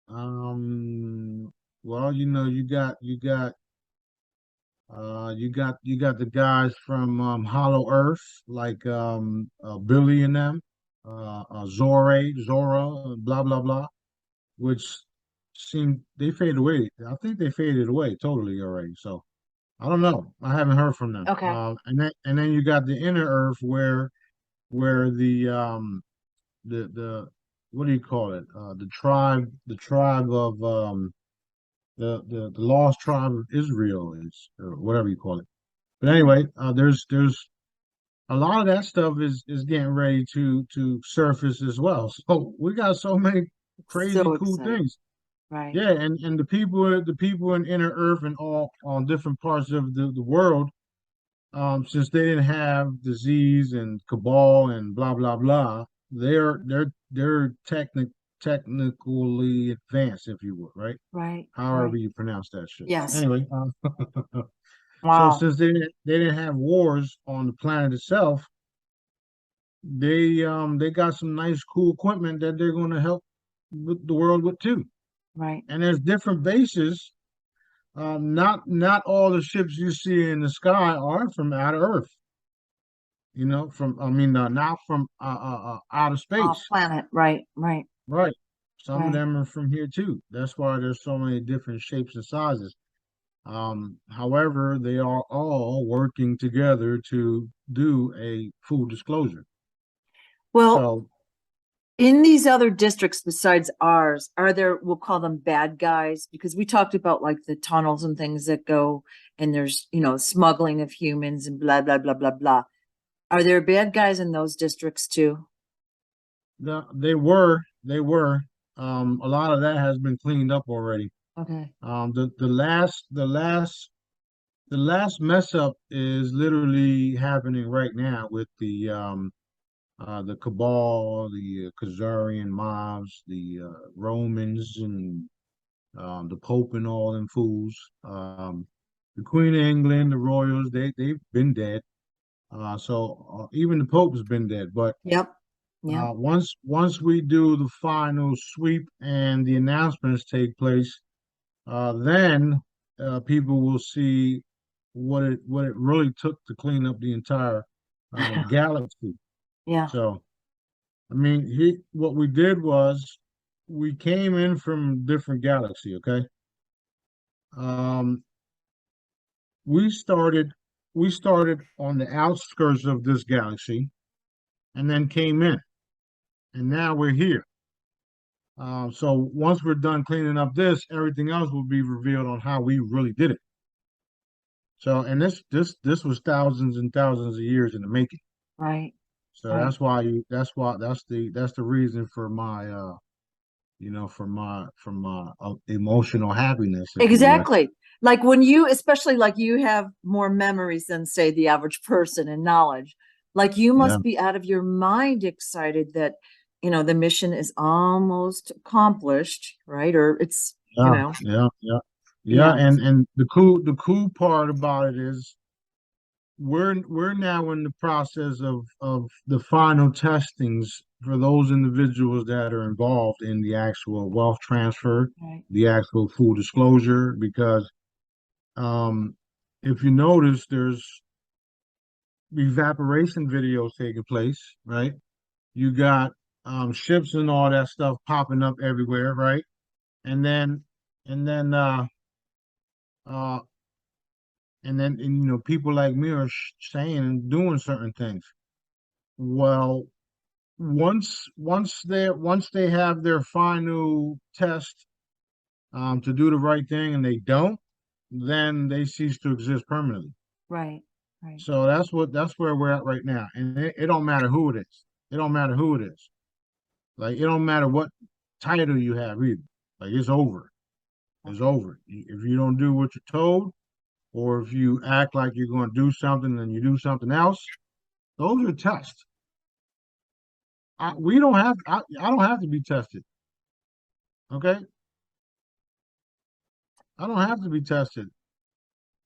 Speaker 2: Well, you got the guys from Hollow Earth, like Billy and them, Zora, blah blah blah, which seem they faded away. I think they faded away totally already. So I don't know. I haven't heard from them.
Speaker 1: Okay.
Speaker 2: And then you got the inner Earth where the what do you call it? The tribe of the lost tribe of Israel is, or whatever you call it. But anyway, there's a lot of that stuff is getting ready to surface as well. So we got so many crazy
Speaker 1: So
Speaker 2: cool
Speaker 1: excited.
Speaker 2: things.
Speaker 1: Right.
Speaker 2: Yeah, and the people in inner Earth and all on different parts of the world, since they didn't have disease and cabal and blah blah blah, they're technically advanced, if you would, right?
Speaker 1: Right.
Speaker 2: However
Speaker 1: Right.
Speaker 2: you pronounce that shit.
Speaker 1: Yes.
Speaker 2: Anyway, so
Speaker 1: Wow.
Speaker 2: since they didn't have wars on the planet itself, they got some nice cool equipment that they're going to help with the world with too.
Speaker 1: Right.
Speaker 2: And there's different bases. Not all the ships you see in the sky are from outer Earth. from I mean now from outer
Speaker 1: Off
Speaker 2: space,
Speaker 1: planet, right, right,
Speaker 2: right? Some of
Speaker 1: right.
Speaker 2: them are from here too. That's why there's so many different shapes and sizes. However, they are all working together to do a full disclosure.
Speaker 1: Well,
Speaker 2: So
Speaker 1: in these other districts besides ours, are there, we'll call them bad guys, because we talked about like the tunnels and things that go and there's, smuggling of humans and blah, blah, blah, blah, blah. Are there bad guys in those districts too?
Speaker 2: they were. A lot of that has been cleaned up already.
Speaker 1: Okay.
Speaker 2: The last mess up is literally happening right now with the cabal, the Khazarian mobs, the Romans, and the Pope and all them fools. The Queen of England, the royals, they've been dead. So even the Pope has been dead. But
Speaker 1: Yep. Yep.
Speaker 2: once we do the final sweep and the announcements take place, then people will see what it really took to clean up the entire galaxy.
Speaker 1: Yeah.
Speaker 2: So, I mean, what we did was we came in from different galaxy. Okay, um, we started we started on the outskirts of this galaxy and then came in, and now we're here. So once we're done cleaning up this, everything else will be revealed on how we really did it. So, and this was thousands and thousands of years in the making.
Speaker 1: Right.
Speaker 2: So
Speaker 1: Right.
Speaker 2: that's the reason for my emotional happiness, if you would.
Speaker 1: Exactly. Like when you, especially like you have more memories than say the average person and knowledge, like you
Speaker 2: Yeah,
Speaker 1: must be out of your mind excited that, the mission is almost accomplished, right? Or it's,
Speaker 2: yeah, yeah, yeah, yeah.
Speaker 1: yeah,
Speaker 2: And the cool part about it is we're now in the process of the final testings for those individuals that are involved in the actual wealth transfer,
Speaker 1: right,
Speaker 2: the actual full disclosure, because um, if you notice, there's evaporation videos taking place, right? You got ships and all that stuff popping up everywhere, right? And then and then uh people like me are saying and doing certain things. Well, once they have their final test to do the right thing and they don't, then they cease to exist permanently.
Speaker 1: right, right,
Speaker 2: So that's where we're at right now. And it don't matter who it is. It don't matter who it is. Like it don't matter what title you have either. Like it's over. It's
Speaker 1: okay,
Speaker 2: over. If you don't do what you're told, or if you act like you're going to do something and you do something else, those are tests. We don't have. I don't have to be tested. Okay, I don't have to be tested.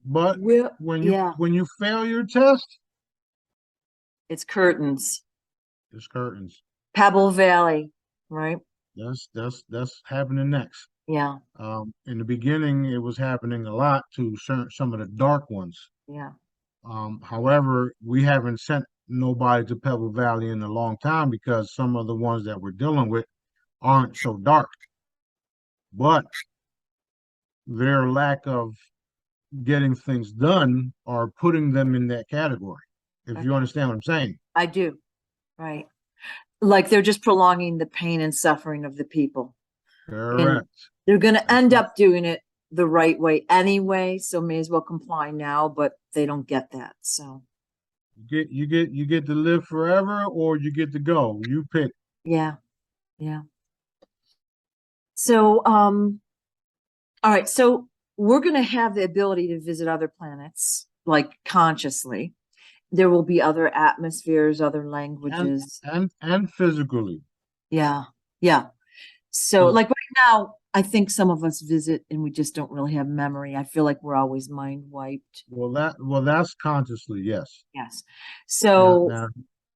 Speaker 2: But
Speaker 1: well,
Speaker 2: when you
Speaker 1: yeah,
Speaker 2: when you fail your test,
Speaker 1: it's curtains,
Speaker 2: it's curtains.
Speaker 1: Pebble Valley, right?
Speaker 2: That's happening next.
Speaker 1: Yeah,
Speaker 2: In the beginning, it was happening a lot to some of the dark ones.
Speaker 1: yeah,
Speaker 2: However, we haven't sent nobody to Pebble Valley in a long time because some of the ones that we're dealing with aren't so dark. But their lack of getting things done are putting them in that category. If you
Speaker 1: okay,
Speaker 2: understand what I'm saying.
Speaker 1: I do, right. Like they're just prolonging the pain and suffering of the people. And
Speaker 2: Correct.
Speaker 1: they're going to
Speaker 2: That's
Speaker 1: end
Speaker 2: right.
Speaker 1: up doing it the right way anyway, so may as well comply now, but they don't get that. So,
Speaker 2: You get to live forever or you get to go. You pick.
Speaker 1: yeah, yeah. So, all right, so we're going to have the ability to visit other planets like consciously. There will be other atmospheres, other
Speaker 2: and
Speaker 1: languages.
Speaker 2: and physically.
Speaker 1: Yeah. Yeah. So,
Speaker 2: Because
Speaker 1: like right now, I think some of us visit and we just don't really have memory. I feel like we're always mind wiped.
Speaker 2: that's consciously, yes.
Speaker 1: Yes.
Speaker 2: Now
Speaker 1: So,
Speaker 2: now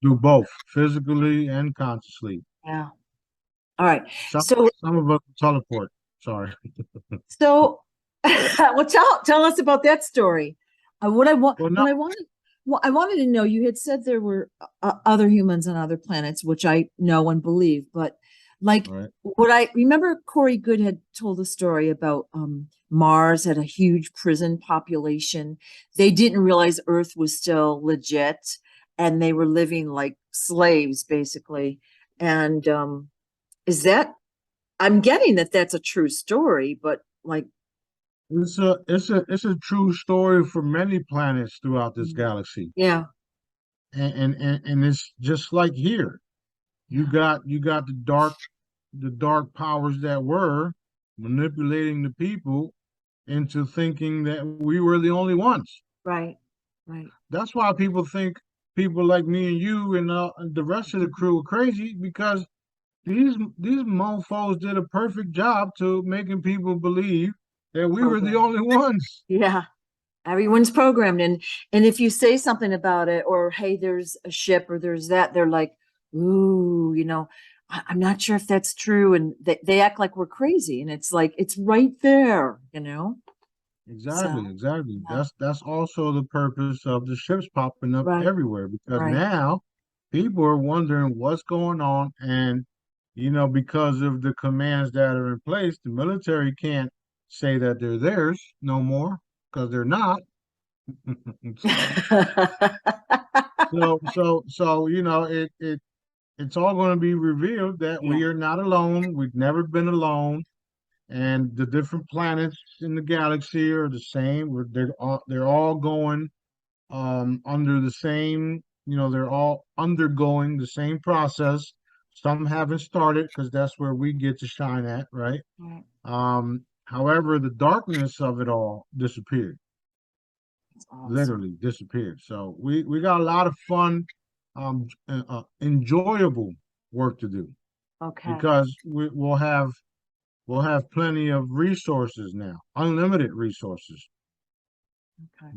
Speaker 2: do both physically and consciously.
Speaker 1: yeah. All right.
Speaker 2: Some
Speaker 1: So,
Speaker 2: some of us teleport. Sorry.
Speaker 1: well, tell us about that story. What I want,
Speaker 2: Well, no,
Speaker 1: what I wanted. Well, I wanted to know, you had said there were other humans on other planets, which I know and believe, but like
Speaker 2: right?
Speaker 1: what I remember Corey Good had told a story about Mars had a huge prison population. They didn't realize Earth was still legit and they were living like slaves basically. And is that I'm getting that that's a true story, but like
Speaker 2: It's a true story for many planets throughout this galaxy.
Speaker 1: yeah,
Speaker 2: And it's just like here. You got the dark powers that were manipulating the people into thinking that we were the only ones.
Speaker 1: right, right.
Speaker 2: That's why people think people like me and you and the rest of the crew are crazy because these mofos did a perfect job to making people believe that we were the
Speaker 1: Program.
Speaker 2: only ones.
Speaker 1: Yeah. Everyone's programmed and if you say something about it or hey, there's a ship or there's that, they're like, ooh, I'm not sure if that's true. And they act like we're crazy. And it's like it's right there. So
Speaker 2: Exactly, exactly.
Speaker 1: yeah.
Speaker 2: That's also the purpose of the ships popping up
Speaker 1: Right,
Speaker 2: everywhere because
Speaker 1: right.
Speaker 2: now people are wondering what's going on, and because of the commands that are in place, the military can't say that they're theirs no more because they're not. So it's all going to be revealed that we
Speaker 1: Yeah,
Speaker 2: are not alone. We've never been alone, and the different planets in the galaxy are the same. They're all going under the same, they're all undergoing the same process. Some haven't started because that's where we get to shine at, right?
Speaker 1: right.
Speaker 2: However, the darkness of it all disappeared,
Speaker 1: It's awesome.
Speaker 2: literally disappeared. So we got a lot of fun, enjoyable work to do
Speaker 1: Okay.
Speaker 2: because we'll have plenty of resources now, unlimited resources.
Speaker 1: Okay.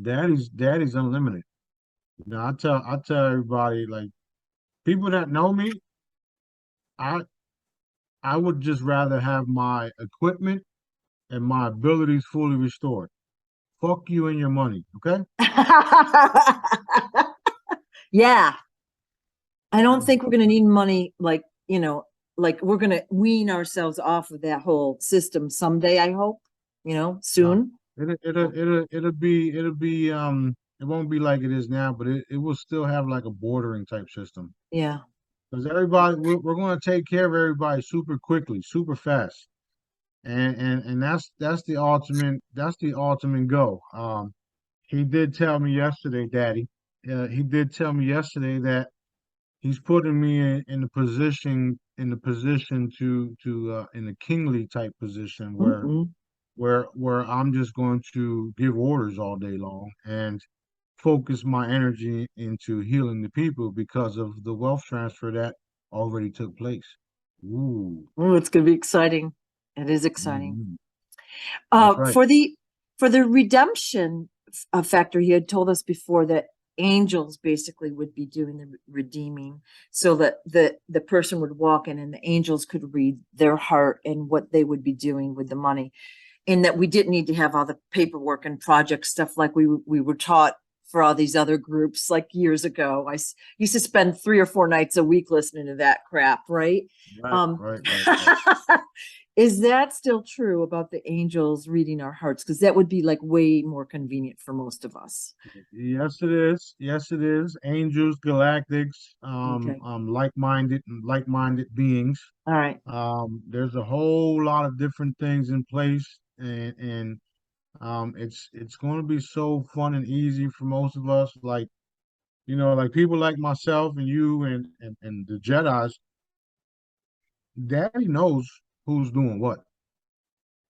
Speaker 2: Daddy's unlimited. I tell everybody like people that know me, I I would just rather have my equipment and my abilities fully restored. Fuck you and your money, okay?
Speaker 1: Yeah. I don't think we're going to need money like we're going to wean ourselves off of that whole system someday, I hope,
Speaker 2: No,
Speaker 1: soon.
Speaker 2: it won't be like it is now, but it will still have like a bordering type system
Speaker 1: Yeah.
Speaker 2: because we're going to take care of everybody super quickly, super fast, and that's the ultimate goal. He did tell me yesterday, Daddy. He did tell me yesterday that he's putting me in the position to in a kingly type position where
Speaker 1: Mm-mm.
Speaker 2: where I'm just going to give orders all day long and focus my energy into healing the people because of the wealth transfer that already took place. Ooh,
Speaker 1: Oh, it's going to be exciting. It is exciting.
Speaker 2: mhm. That's right.
Speaker 1: For the redemption factor, he had told us before that angels basically would be doing the redeeming, so that the person would walk in and the angels could read their heart and what they would be doing with the money, and that we didn't need to have all the paperwork and project stuff like we were taught for all these other groups like years ago. Used to spend 3 or 4 nights a week listening to that crap, right?
Speaker 2: Right,
Speaker 1: Um,
Speaker 2: right, right, right.
Speaker 1: is that still true about the angels reading our hearts? Because that would be like way more convenient for most of us.
Speaker 2: Yes, it is. Yes, it is. Angels, galactics,
Speaker 1: Okay.
Speaker 2: like-minded beings.
Speaker 1: All right.
Speaker 2: There's a whole lot of different things in place, and it's going to be so fun and easy for most of us. Like people like myself and you and the Jedi's. Daddy knows who's doing what.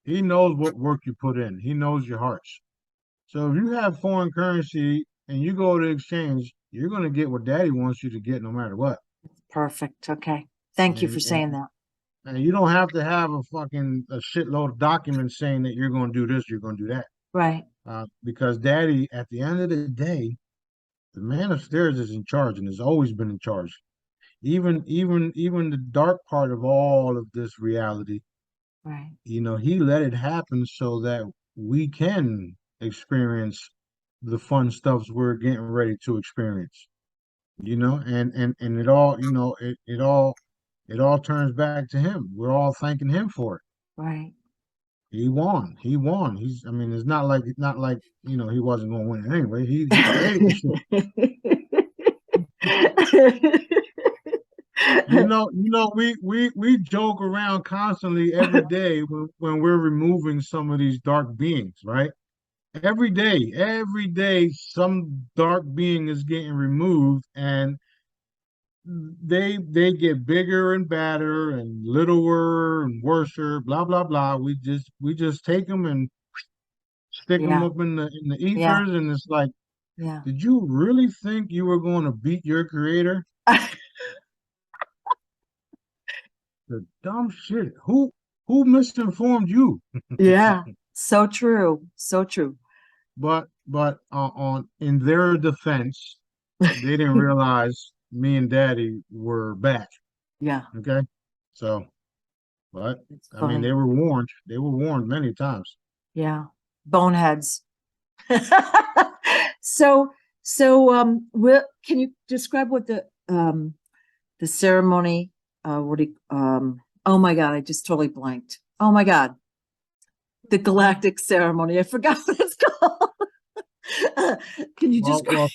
Speaker 2: He knows what work you put in. He knows your hearts. So if you have foreign currency and you go to exchange, you're going to get what Daddy wants you to get, no matter what.
Speaker 1: Perfect. Okay. Thank you for
Speaker 2: And
Speaker 1: saying
Speaker 2: and
Speaker 1: that.
Speaker 2: and you don't have to have a shitload of documents saying that you're going to do this, you're going to do that.
Speaker 1: Right.
Speaker 2: Because Daddy, at the end of the day, the man upstairs is in charge and has always been in charge. Even the dark part of all of this reality,
Speaker 1: Right.
Speaker 2: he let it happen so that we can experience the fun stuffs we're getting ready to experience. And it all, it all turns back to him. We're all thanking him for it.
Speaker 1: Right.
Speaker 2: He won. He won. I mean, it's not like he wasn't going to win anyway. He created the shit. We joke around constantly every day when we're removing some of these dark beings, right? Every day, some dark being is getting removed, and they get bigger and badder and littler and worser, blah blah blah. We just take them and stick them
Speaker 1: Yeah.
Speaker 2: up in the
Speaker 1: Yeah.
Speaker 2: ethers, and it's like,
Speaker 1: Yeah.
Speaker 2: did you really think you were going to beat your creator? The dumb shit. Who misinformed you?
Speaker 1: Yeah. So true. So true.
Speaker 2: But on in their defense, they didn't realize me and Daddy were back.
Speaker 1: Yeah.
Speaker 2: Okay, so but
Speaker 1: It's
Speaker 2: I mean,
Speaker 1: funny.
Speaker 2: they were warned. They were warned many times.
Speaker 1: Yeah. Boneheads. So, can you describe what the ceremony, what do you, oh my God, I just totally blanked. Oh my God, the galactic ceremony. I forgot what it's called. Can you describe?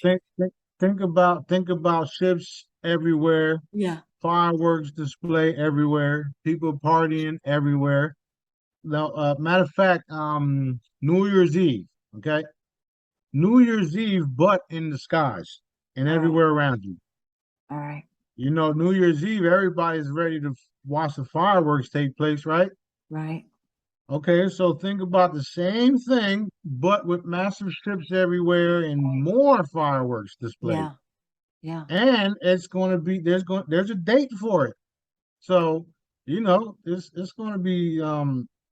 Speaker 2: Well, think about ships everywhere,
Speaker 1: Yeah.
Speaker 2: fireworks display everywhere, people partying everywhere. Now, matter of fact, New Year's Eve, okay? New Year's Eve, but in the skies and
Speaker 1: All right.
Speaker 2: everywhere around you.
Speaker 1: All right.
Speaker 2: New Year's Eve, everybody's ready to watch the fireworks take place, right?
Speaker 1: Right.
Speaker 2: Okay, so think about the same thing, but with massive ships everywhere and more fireworks displayed.
Speaker 1: Yeah. Yeah.
Speaker 2: And it's going to be there's a date for it. So, it's going to be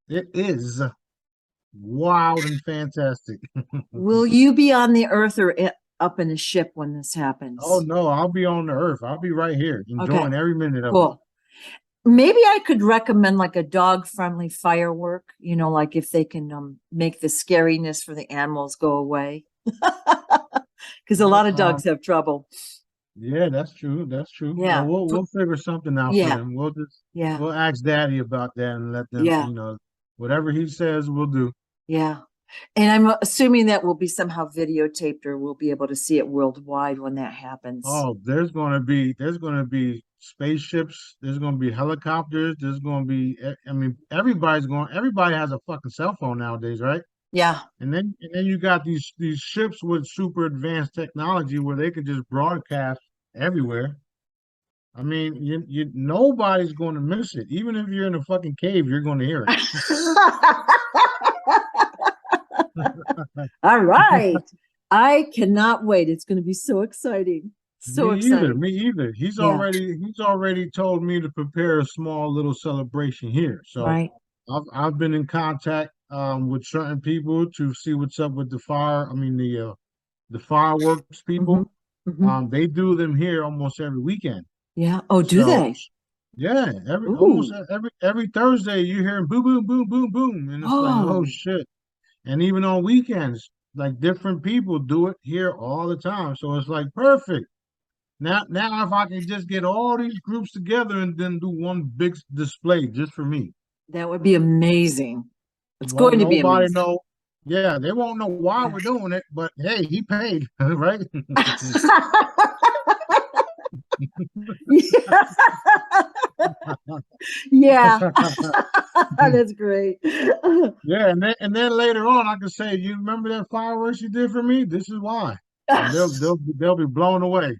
Speaker 2: it is wild and fantastic.
Speaker 1: Will you be on the earth or up in a ship when this
Speaker 2: Oh
Speaker 1: happens?
Speaker 2: no, I'll be on the earth. I'll be right here
Speaker 1: Okay.
Speaker 2: enjoying every minute of it.
Speaker 1: Cool. Maybe I could recommend like a dog-friendly firework, like if they can make the scariness for the animals go away. Because a lot
Speaker 2: Well,
Speaker 1: of dogs have trouble.
Speaker 2: yeah, that's true. That's true. Well,
Speaker 1: Yeah.
Speaker 2: we'll figure something out for
Speaker 1: Yeah.
Speaker 2: them.
Speaker 1: Yeah.
Speaker 2: We'll ask Daddy about that and let them,
Speaker 1: Yeah.
Speaker 2: whatever he says, we'll do.
Speaker 1: Yeah. And I'm assuming that will be somehow videotaped or we'll be able to see it worldwide when that happens.
Speaker 2: Oh, there's gonna be spaceships. There's gonna be helicopters. There's gonna be. I mean, Everybody has a fucking cell phone nowadays, right?
Speaker 1: Yeah.
Speaker 2: And then you got these ships with super advanced technology where they can just broadcast everywhere. I mean, nobody's going to miss it. Even if you're in a fucking cave, you're going to hear
Speaker 1: All
Speaker 2: it.
Speaker 1: right. I cannot wait. It's going to be so exciting. So
Speaker 2: Me either.
Speaker 1: exciting.
Speaker 2: Me either.
Speaker 1: Yeah.
Speaker 2: He's already told me to prepare a small little celebration here. So
Speaker 1: Right.
Speaker 2: I've been in contact with certain people to see what's up with the fire. I mean the fireworks
Speaker 1: Hmm.
Speaker 2: people.
Speaker 1: Hmm.
Speaker 2: They do them here almost every weekend.
Speaker 1: Yeah. Oh, do
Speaker 2: So
Speaker 1: they?
Speaker 2: yeah, almost
Speaker 1: Ooh.
Speaker 2: every Thursday you hear boom boom boom boom boom, and it's like, oh
Speaker 1: Oh,
Speaker 2: shit. And even on weekends, like different people do it here all the time. So it's like perfect. Now if I can just get all these groups together and then do one big display just for me.
Speaker 1: that would be amazing. It's
Speaker 2: Won't
Speaker 1: going to be
Speaker 2: nobody
Speaker 1: amazing.
Speaker 2: know. Yeah, they won't know why
Speaker 1: Yeah.
Speaker 2: we're doing it, but hey, he paid, right?
Speaker 1: Yeah. Yeah. That's great.
Speaker 2: Yeah, and then later on I can say, you remember that fireworks you did for me? This is why. And they'll be blown away.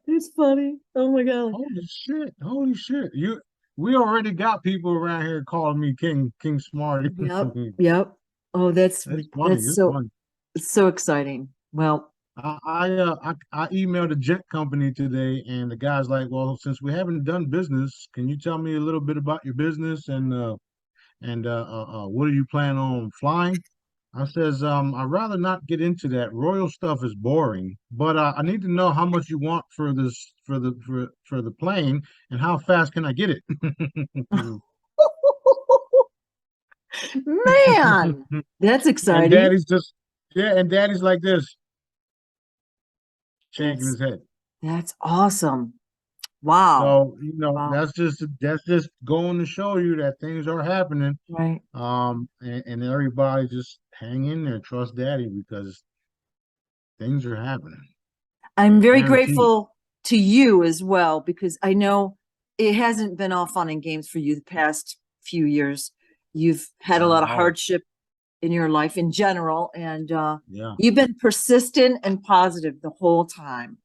Speaker 1: It's funny. Oh my God.
Speaker 2: Holy shit! Holy shit! We already got people around here calling me King Smarty.
Speaker 1: Yep. Yep. Oh, that's
Speaker 2: It's funny.
Speaker 1: that's
Speaker 2: It's
Speaker 1: so
Speaker 2: funny.
Speaker 1: it's so exciting. Well,
Speaker 2: I emailed a jet company today, and the guy's like, "Well, since we haven't done business, can you tell me a little bit about your business and what do you plan on flying?" I says, "I'd rather not get into that. Royal stuff is boring, but I need to know how much you want for this for the plane, and how fast can I get it?"
Speaker 1: man, that's
Speaker 2: And
Speaker 1: exciting.
Speaker 2: Daddy's just yeah, and Daddy's like this. shaking
Speaker 1: That's
Speaker 2: his head.
Speaker 1: that's awesome. Wow.
Speaker 2: So,
Speaker 1: Wow.
Speaker 2: that's just going to show you that things are happening.
Speaker 1: Right.
Speaker 2: And everybody just hang in there, trust daddy because things are happening.
Speaker 1: I'm very
Speaker 2: Guaranteed.
Speaker 1: grateful to you as well because I know it hasn't been all fun and games for you the past few years. You've had a
Speaker 2: Not
Speaker 1: lot
Speaker 2: at
Speaker 1: of
Speaker 2: all.
Speaker 1: hardship in your life in general, and
Speaker 2: Yeah.
Speaker 1: you've been persistent and positive the whole time,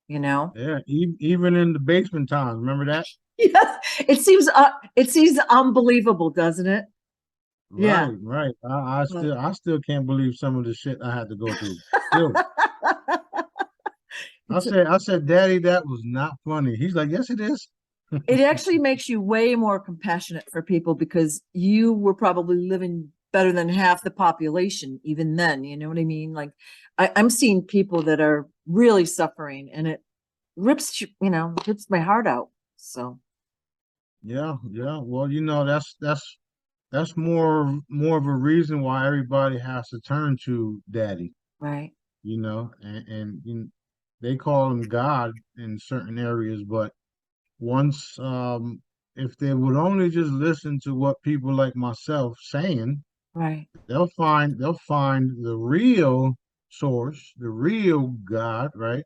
Speaker 1: you know?
Speaker 2: Yeah. Even in the basement times, remember that?
Speaker 1: Yes, it seems unbelievable, doesn't it? Yeah.
Speaker 2: Right, right.
Speaker 1: But
Speaker 2: I still can't believe some of the shit I had to go through. Still.
Speaker 1: it's
Speaker 2: I said, Daddy, that was not funny. He's like, yes, it is.
Speaker 1: it actually makes you way more compassionate for people because you were probably living better than half the population even then, you know what I mean? Like I'm seeing people that are really suffering and it rips my heart out. So,
Speaker 2: Yeah, yeah. Well, that's more of a reason why everybody has to turn to Daddy,
Speaker 1: right,
Speaker 2: and they call him God in certain areas, but once if they would only just listen to what people like myself saying,
Speaker 1: right,
Speaker 2: they'll find the real source, the real God, right?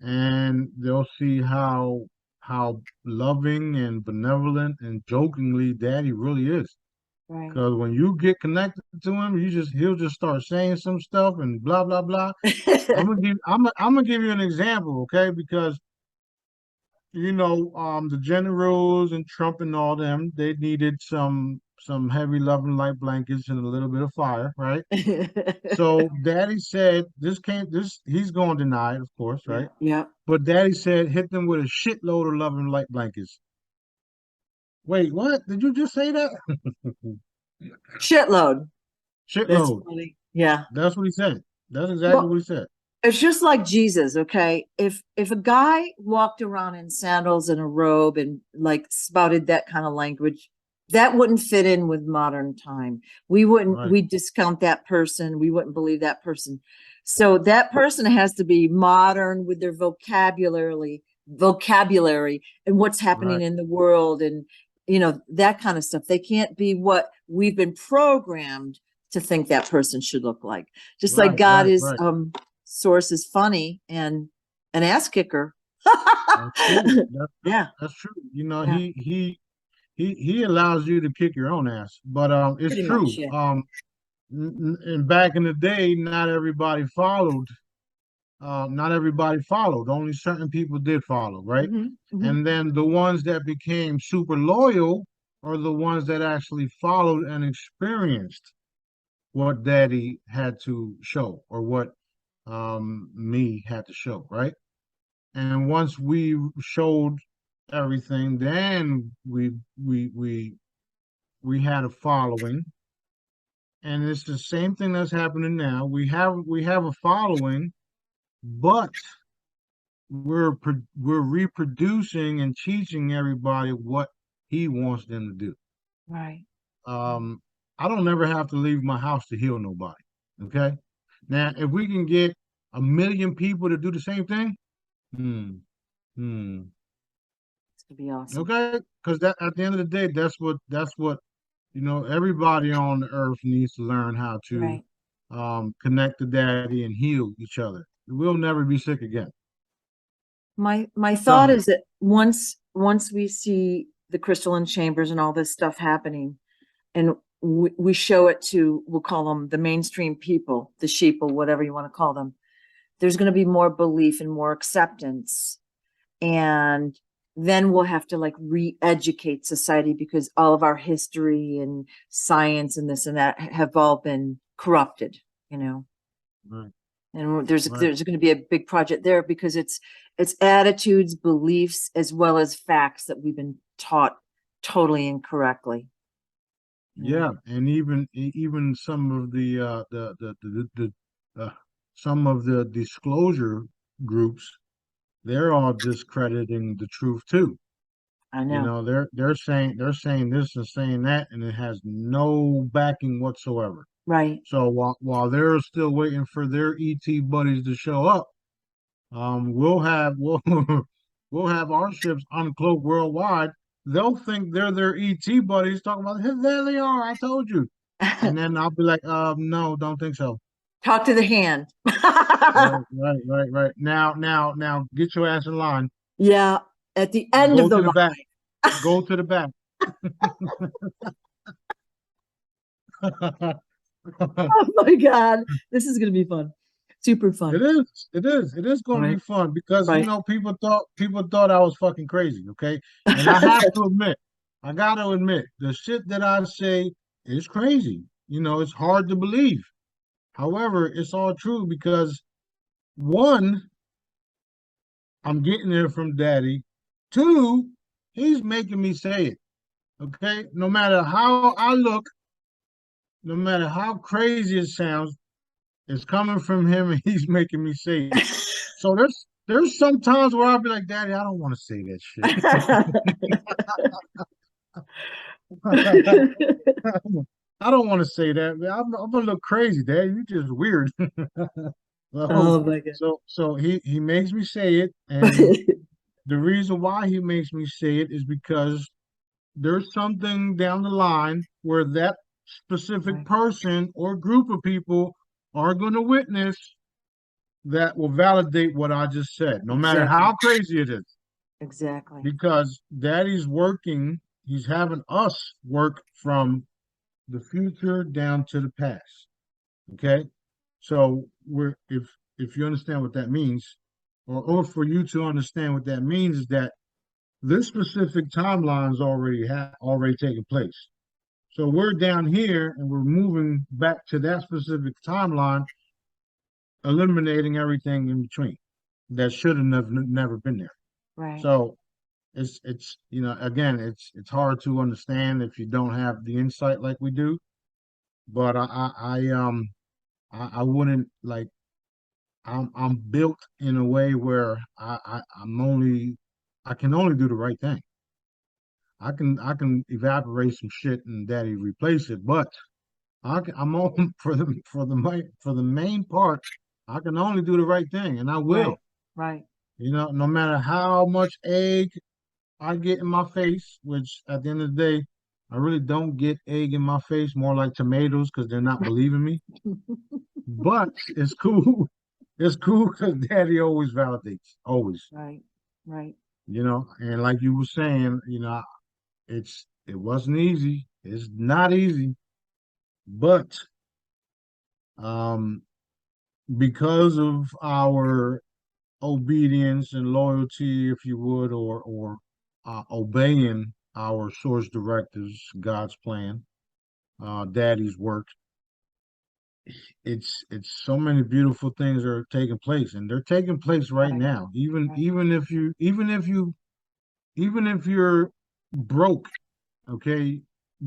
Speaker 2: And they'll see how loving and benevolent and jokingly Daddy really is.
Speaker 1: right.
Speaker 2: Because when you get connected to him, he'll just start saying some stuff and blah blah blah. I'm gonna give you an example, okay? Because the generals and Trump and all them, they needed some heavy loving light blankets and a little bit of fire, right? So Daddy said this he's going to deny it, of course,
Speaker 1: Yeah,
Speaker 2: right?
Speaker 1: yeah.
Speaker 2: But Daddy said hit them with a shitload of loving light blankets. Wait, what? Did you just say that?
Speaker 1: Shitload. That's
Speaker 2: Shitload.
Speaker 1: funny. Yeah.
Speaker 2: That's what he said. That's exactly
Speaker 1: Well,
Speaker 2: what he said.
Speaker 1: it's just like Jesus, okay? If a guy walked around in sandals and a robe and like spouted that kind of language, that wouldn't fit in with modern time.
Speaker 2: Right,
Speaker 1: We discount that person. We wouldn't believe that person. So that person has to be modern with their vocabulary and what's happening
Speaker 2: right,
Speaker 1: in the world and that kind of stuff. They can't be what we've been programmed to think that person should look like. Just like
Speaker 2: right,
Speaker 1: God
Speaker 2: right,
Speaker 1: is
Speaker 2: right.
Speaker 1: source is funny and an ass kicker.
Speaker 2: That's true. That's true.
Speaker 1: Yeah,
Speaker 2: That's true.
Speaker 1: yeah,
Speaker 2: He allows you to kick your own ass. But it's
Speaker 1: pretty much.
Speaker 2: true.
Speaker 1: Yeah.
Speaker 2: And back in the day, not everybody followed. Not everybody followed. Only certain people did follow, right?
Speaker 1: Hmm, hmm.
Speaker 2: And then the ones that became super loyal are the ones that actually followed and experienced what Daddy had to show or what me had to show, right? And once we showed everything, then we had a following, and it's the same thing that's happening now. We have a following, but we're reproducing and teaching everybody what he wants them to do.
Speaker 1: Right.
Speaker 2: Um, I don't ever have to leave my house to heal nobody. Okay. Now, if we can get 1 million people to do the same thing, hmm, hmm,
Speaker 1: It's gonna be awesome.
Speaker 2: okay, because that at the end of the day, that's what everybody on the earth needs to learn how to
Speaker 1: Right.
Speaker 2: connect to Daddy and heal each other. We'll never be sick again.
Speaker 1: My thought
Speaker 2: So
Speaker 1: is that once we see the crystalline chambers and all this stuff happening, and we show it to, we'll call them the mainstream people, the sheeple, whatever you want to call them, there's going to be more belief and more acceptance. And then we'll have to like re-educate society because all of our history and science and this and that have all been corrupted, you know.
Speaker 2: right,
Speaker 1: And there's
Speaker 2: right.
Speaker 1: going to be a big project there because it's attitudes, beliefs, as well as facts that we've been taught totally incorrectly. You know?
Speaker 2: Yeah, and even some of the some of the disclosure groups, they're all discrediting the truth too.
Speaker 1: I know.
Speaker 2: They're saying this and saying that, and it has no backing whatsoever.
Speaker 1: Right.
Speaker 2: So while they're still waiting for their ET buddies to show up, we'll we'll have our ships uncloaked worldwide. They'll think they're their ET buddies talking about, "Hey, there they are, I told you." And then I'll be like, no, don't think so.
Speaker 1: Talk to the hand.
Speaker 2: Right. Now, get your ass in line.
Speaker 1: Yeah, at the end of
Speaker 2: Go
Speaker 1: the
Speaker 2: to the
Speaker 1: line.
Speaker 2: back. Go to the back.
Speaker 1: Oh my God, this is gonna be fun. Super
Speaker 2: It
Speaker 1: fun.
Speaker 2: is. It is going to be
Speaker 1: Right,
Speaker 2: fun because
Speaker 1: right.
Speaker 2: people thought I was fucking crazy. Okay, and I have to admit, I got to admit, the shit that I say is crazy. It's hard to believe. However, it's all true because one, I'm getting it from Daddy. Two, he's making me say it. Okay, no matter how I look, no matter how crazy it sounds, it's coming from him, and he's making me say it. So there's some times where I'll be like, Daddy, I don't want to say that shit. I don't want to say that. Man. I'm gonna look crazy, Dad. You just weird. so
Speaker 1: Oh my
Speaker 2: so he makes me say it, and
Speaker 1: God.
Speaker 2: the reason why he makes me say it is because there's something down the line where that specific
Speaker 1: Right.
Speaker 2: person or group of people are going to witness that will validate what I just said, no matter
Speaker 1: Exactly.
Speaker 2: how crazy it is.
Speaker 1: Exactly.
Speaker 2: Because Daddy's working, he's having us work from the future down to the past. Okay, so if you understand what that means, or for you to understand what that means, is that this specific timeline is already taken place. So we're down here and we're moving back to that specific timeline, eliminating everything in between that should have never been there.
Speaker 1: Right.
Speaker 2: So it's again, it's hard to understand if you don't have the insight like we do. But I wouldn't like I'm built in a way where I can only do the right thing. I can evaporate some shit and Daddy replace it, but I'm on for the main part. I can only do the right thing, and I will.
Speaker 1: Right. Right.
Speaker 2: No matter how much egg I get in my face, which at the end of the day, I really don't get egg in my face, more like tomatoes because they're not believing me. But it's cool. It's cool because Daddy always validates, always.
Speaker 1: Right. Right.
Speaker 2: And like you were saying, it wasn't easy. It's not easy, but um, because of our obedience and loyalty, if you would, or obeying our source directives, God's plan, Daddy's work. It's so many beautiful things are taking place, and they're taking place right
Speaker 1: Right.
Speaker 2: now. Even
Speaker 1: Right.
Speaker 2: even if you're broke, okay,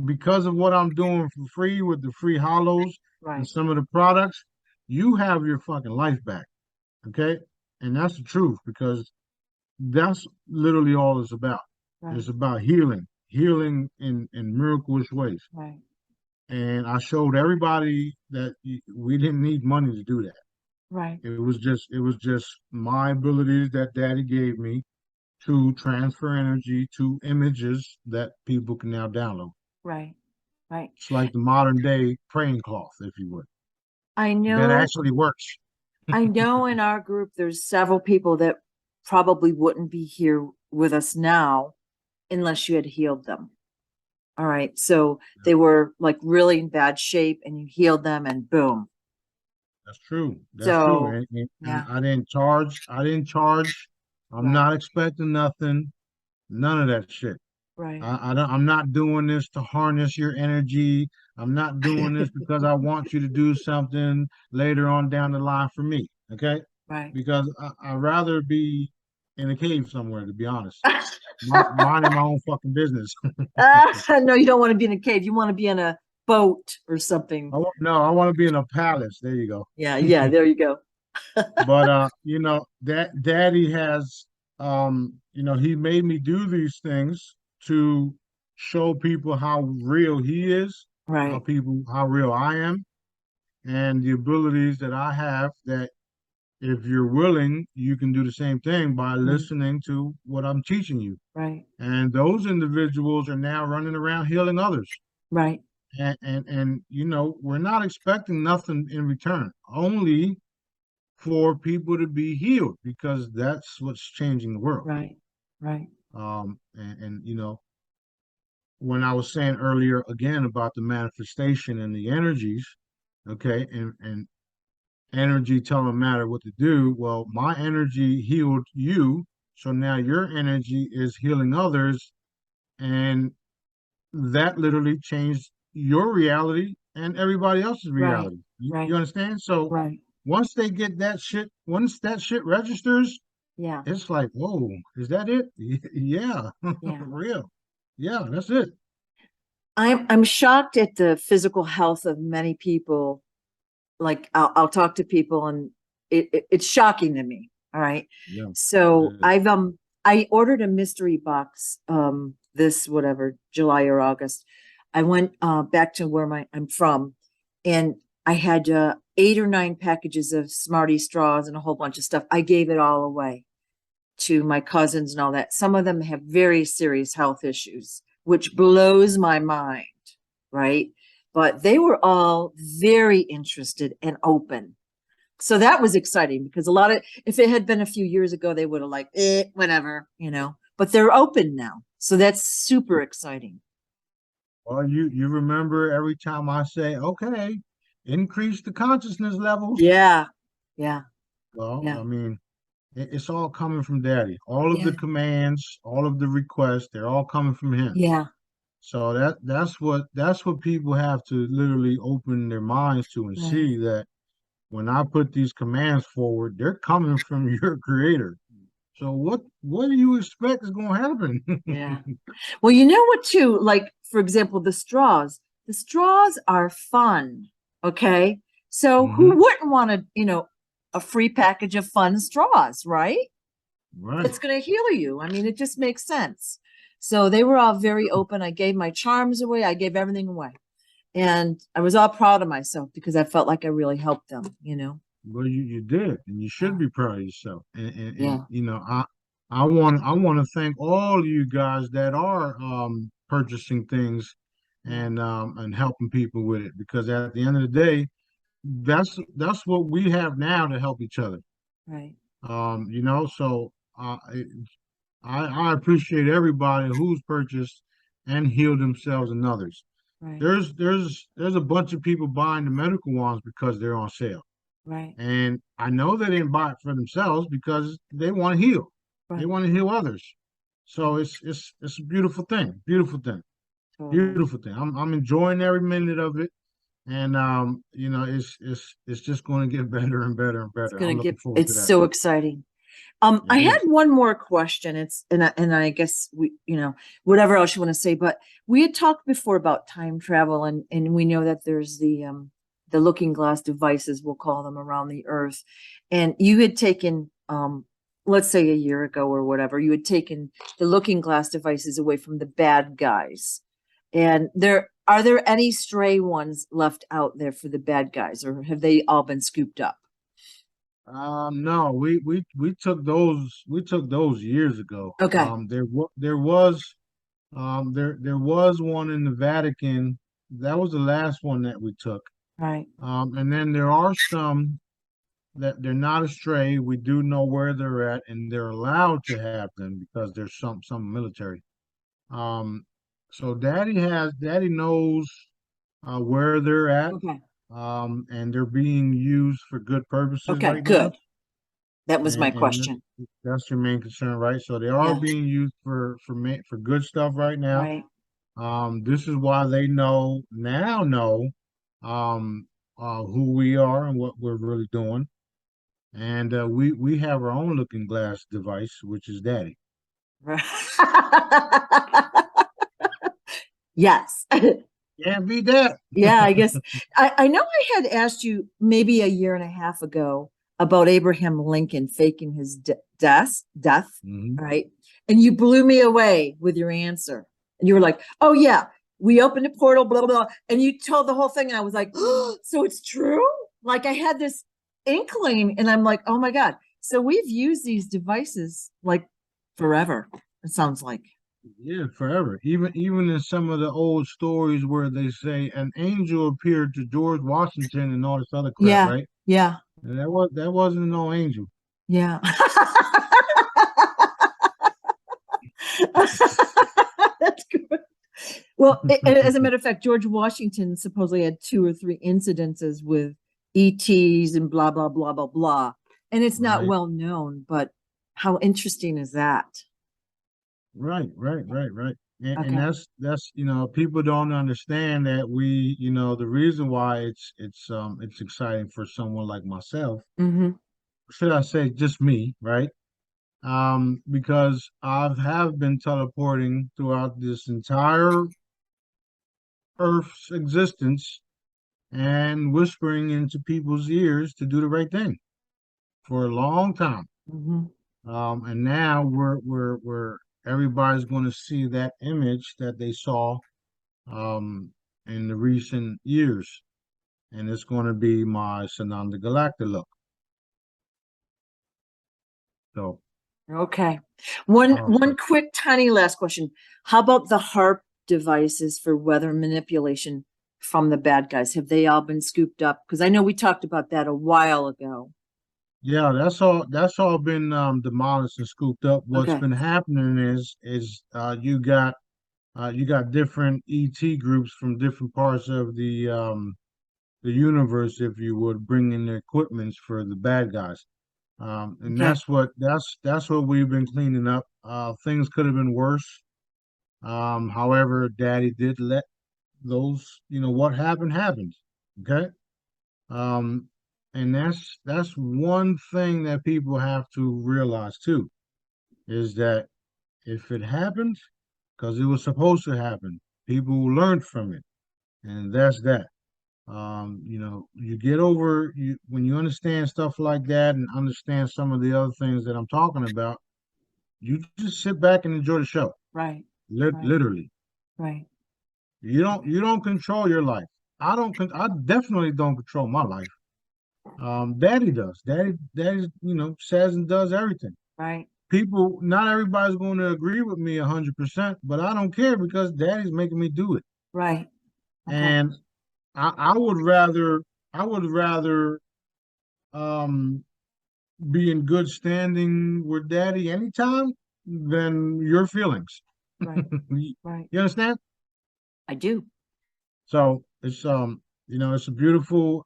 Speaker 2: because of what I'm doing for free with the free hollows and
Speaker 1: Right.
Speaker 2: some of the products, you have your fucking life back, okay? And that's the truth because that's literally all it's about.
Speaker 1: Right.
Speaker 2: It's about healing in miraculous ways.
Speaker 1: Right.
Speaker 2: And I showed everybody that we didn't need money to do that.
Speaker 1: Right.
Speaker 2: It was just my abilities that Daddy gave me to transfer energy to images that people can now download.
Speaker 1: Right. Right.
Speaker 2: It's like the modern day praying cloth, if you would.
Speaker 1: I
Speaker 2: That
Speaker 1: know,
Speaker 2: actually works.
Speaker 1: I know in our group there's several people that probably wouldn't be here with us now unless you had healed them. All right. So they were like really in bad shape and you healed them and boom.
Speaker 2: That's true. That's true.
Speaker 1: So
Speaker 2: And
Speaker 1: yeah,
Speaker 2: I didn't charge. I didn't charge. I'm
Speaker 1: right,
Speaker 2: not expecting nothing. None of that shit.
Speaker 1: right.
Speaker 2: I'm not doing this to harness your energy. I'm not doing this because I want you to do something later on down the line for me. Okay?
Speaker 1: Right.
Speaker 2: Because I'd rather be in a cave somewhere, to be honest. Minding my own fucking business.
Speaker 1: No, you don't want to be in a cave. You want to be in a boat or something.
Speaker 2: No, I want to be in a palace. There you go.
Speaker 1: Yeah, yeah, there you go.
Speaker 2: But that Daddy has he made me do these things to show people how real he is,
Speaker 1: Right.
Speaker 2: how real I am, and the abilities that I have that if you're willing, you can do the same thing by listening to what I'm teaching you.
Speaker 1: Right.
Speaker 2: And those individuals are now running around healing others.
Speaker 1: Right.
Speaker 2: And you know, we're not expecting nothing in return, only for people to be healed, because that's what's changing the world.
Speaker 1: Right. Right.
Speaker 2: And you know, when I was saying earlier again about the manifestation and the energies, okay, and energy telling matter what to do. Well, my energy healed you, so now your energy is healing others, and that literally changed your reality and everybody else's
Speaker 1: Right.
Speaker 2: reality. You
Speaker 1: Right.
Speaker 2: understand? So
Speaker 1: Right.
Speaker 2: once they get that shit, once that shit registers,
Speaker 1: Yeah.
Speaker 2: it's like, whoa, is that it? Yeah,
Speaker 1: Yeah.
Speaker 2: real. Yeah, that's it.
Speaker 1: I'm shocked at the physical health of many people. Like I'll talk to people and it's shocking to me. All right.
Speaker 2: Yeah,
Speaker 1: So
Speaker 2: it is.
Speaker 1: I ordered a mystery box this whatever July or August. I went back to where I'm from, and I had 8 or 9 packages of Smarty straws and a whole bunch of stuff. I gave it all away to my cousins and all that. Some of them have very serious health issues, which blows my mind, right? But they were all very interested and open. So that was exciting because if it had been a few years ago, they would have like, whatever, but they're open now. So that's super exciting.
Speaker 2: Well, you remember every time I say, okay, increase the consciousness levels.
Speaker 1: Yeah. Yeah.
Speaker 2: Well,
Speaker 1: Yeah.
Speaker 2: I mean, it's all coming from Daddy. All of
Speaker 1: Yeah.
Speaker 2: the commands, all of the requests, they're all coming from him.
Speaker 1: Yeah.
Speaker 2: So that's what people have to literally open their minds to and
Speaker 1: Right.
Speaker 2: see that when I put these commands forward, they're coming from your creator. So what do you expect is going to happen?
Speaker 1: Yeah. Well, you know what, too? Like, for example, the straws. The straws are fun. Okay. So
Speaker 2: Hmm.
Speaker 1: who wouldn't want a free package of fun straws, right?
Speaker 2: Right.
Speaker 1: It's going to heal you. I mean, it just makes sense. So they were all very open. I gave my charms away. I gave everything away. And I was all proud of myself because I felt like I really helped them.
Speaker 2: Well, you did, and you
Speaker 1: Yeah.
Speaker 2: should be proud of yourself. And
Speaker 1: Yeah.
Speaker 2: you know, I want to thank all you guys that are purchasing things
Speaker 1: Yeah.
Speaker 2: and helping people with it, because at the end of the day, that's what we have now to help each other.
Speaker 1: Right.
Speaker 2: You know, so I appreciate everybody who's purchased and healed themselves and others.
Speaker 1: Right.
Speaker 2: There's a bunch of people buying the medical ones because they're on sale.
Speaker 1: Right.
Speaker 2: And I know they didn't buy it for themselves because they want to heal. They
Speaker 1: Right.
Speaker 2: want to heal others. So
Speaker 1: Right.
Speaker 2: it's a beautiful thing. Beautiful thing.
Speaker 1: Totally.
Speaker 2: Beautiful thing. I'm enjoying every minute of it. And you know, it's just going to get better and better and
Speaker 1: It's
Speaker 2: better.
Speaker 1: gonna
Speaker 2: I'm
Speaker 1: get
Speaker 2: looking forward to
Speaker 1: it's
Speaker 2: that.
Speaker 1: so exciting. I
Speaker 2: It
Speaker 1: had
Speaker 2: is.
Speaker 1: one more question. And I guess whatever else you want to say, but we had talked before about time travel, and we know that there's the looking glass devices, we'll call them, around the earth. And you had taken, let's say a year ago or whatever, you had taken the looking glass devices away from the bad guys. And are there any stray ones left out there for the bad guys, or have they all been scooped up?
Speaker 2: No, we took those years ago.
Speaker 1: Okay.
Speaker 2: There was one in the Vatican. That was the last one that we took.
Speaker 1: Right.
Speaker 2: And then there are some that they're not astray. We do know where they're at, and they're allowed to have them because there's some military. Um, so Daddy knows where they're at,
Speaker 1: Okay.
Speaker 2: and they're being used for good purposes
Speaker 1: Okay,
Speaker 2: right now.
Speaker 1: good. That was my
Speaker 2: And
Speaker 1: question.
Speaker 2: that's your main concern, right? So they are
Speaker 1: Yeah.
Speaker 2: being used for good stuff right now.
Speaker 1: Right.
Speaker 2: This is why they know um, who we are and what we're really doing. And we have our own looking glass device, which is Daddy.
Speaker 1: Right. Yes.
Speaker 2: Can't beat that.
Speaker 1: Yeah, I guess I know I had asked you maybe a year and a half ago about Abraham Lincoln faking his death,
Speaker 2: Hmm.
Speaker 1: right? And you blew me away with your answer. And you were like, "Oh yeah, we opened a portal, blah blah blah," and you told the whole thing, and I was like, "Oh, so it's true?" Like I had this. inkling, and I'm like, oh my God. So we've used these devices like forever, it sounds like.
Speaker 2: Yeah, forever. Even in some of the old stories where they say an angel appeared to George Washington and all this other crap,
Speaker 1: Yeah,
Speaker 2: right?
Speaker 1: yeah,
Speaker 2: And that wasn't no angel.
Speaker 1: yeah. That's good. Well, as a matter of fact, George Washington supposedly had two or three incidences with ETs and blah, blah, blah, blah, blah. And it's not
Speaker 2: Right,
Speaker 1: well known, but how interesting is that?
Speaker 2: right. And
Speaker 1: Okay.
Speaker 2: that's people don't understand that the reason why it's exciting for someone like myself,
Speaker 1: Hmm.
Speaker 2: should I say just me, right? Because have been teleporting throughout this entire Earth's existence and whispering into people's ears to do the right thing for a long time.
Speaker 1: Hmm.
Speaker 2: And now we're everybody's going to see that image that they saw um, in the recent years, and it's going to be my Sananda Galacta look. So,
Speaker 1: Okay. One
Speaker 2: uh,
Speaker 1: one quick tiny last question. How about the HARP devices for weather manipulation from the bad guys? Have they all been scooped up? Because I know we talked about that a while ago.
Speaker 2: yeah, that's all been demolished and scooped up. What's
Speaker 1: Okay.
Speaker 2: been happening is you got different ET groups from different parts of the universe, if you would, bring in the equipments for the bad guys. And
Speaker 1: Okay.
Speaker 2: that's what we've been cleaning up. Things could have been worse. However, Daddy did let what happened happened. Okay. Um, and that's one thing that people have to realize too, is that if it happened, because it was supposed to happen, people learned from it, and that's that. You get over you when you understand stuff like that and understand some of the other things that I'm talking about, you just sit back and enjoy the show.
Speaker 1: Right. Right.
Speaker 2: Literally.
Speaker 1: Right.
Speaker 2: You don't control your life. I definitely don't control my life. Daddy does. Daddy, says and does everything.
Speaker 1: Right.
Speaker 2: Not everybody's going to agree with me 100%, but I don't care because Daddy's making me do it.
Speaker 1: Right. Okay.
Speaker 2: And I would rather um be in good standing with Daddy anytime than your feelings.
Speaker 1: Right.
Speaker 2: You
Speaker 1: Right.
Speaker 2: you understand?
Speaker 1: I do.
Speaker 2: So it's a beautiful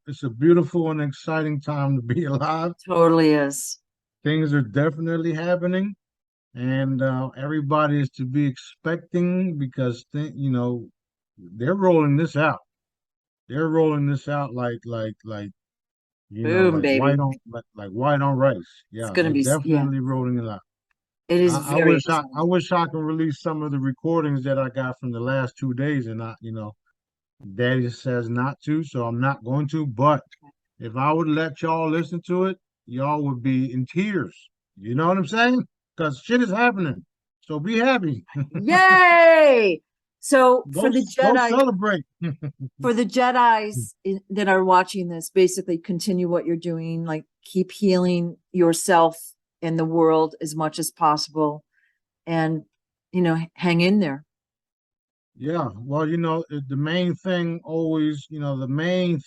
Speaker 2: and exciting time to be alive.
Speaker 1: Totally is.
Speaker 2: Things are definitely happening, and everybody is to be expecting because they're rolling this out. They're rolling this out
Speaker 1: Boom,
Speaker 2: like white
Speaker 1: baby.
Speaker 2: on white on rice.
Speaker 1: It's
Speaker 2: Yeah,
Speaker 1: gonna
Speaker 2: they're
Speaker 1: be, yeah,
Speaker 2: definitely rolling it out.
Speaker 1: it is
Speaker 2: I
Speaker 1: very
Speaker 2: wish I
Speaker 1: exciting.
Speaker 2: wish I could release some of the recordings that I got from the last 2 days, and Daddy says not to, so I'm not going to. But if I would let y'all listen to it, y'all would be in tears. You know what I'm saying? Because shit is happening. So be happy.
Speaker 1: Yay! So
Speaker 2: Go celebrate.
Speaker 1: For the Jedis that are watching this, basically continue what you're doing, like keep healing yourself and the world as much as possible, and hang in there.
Speaker 2: Yeah, well, the main thing always, the main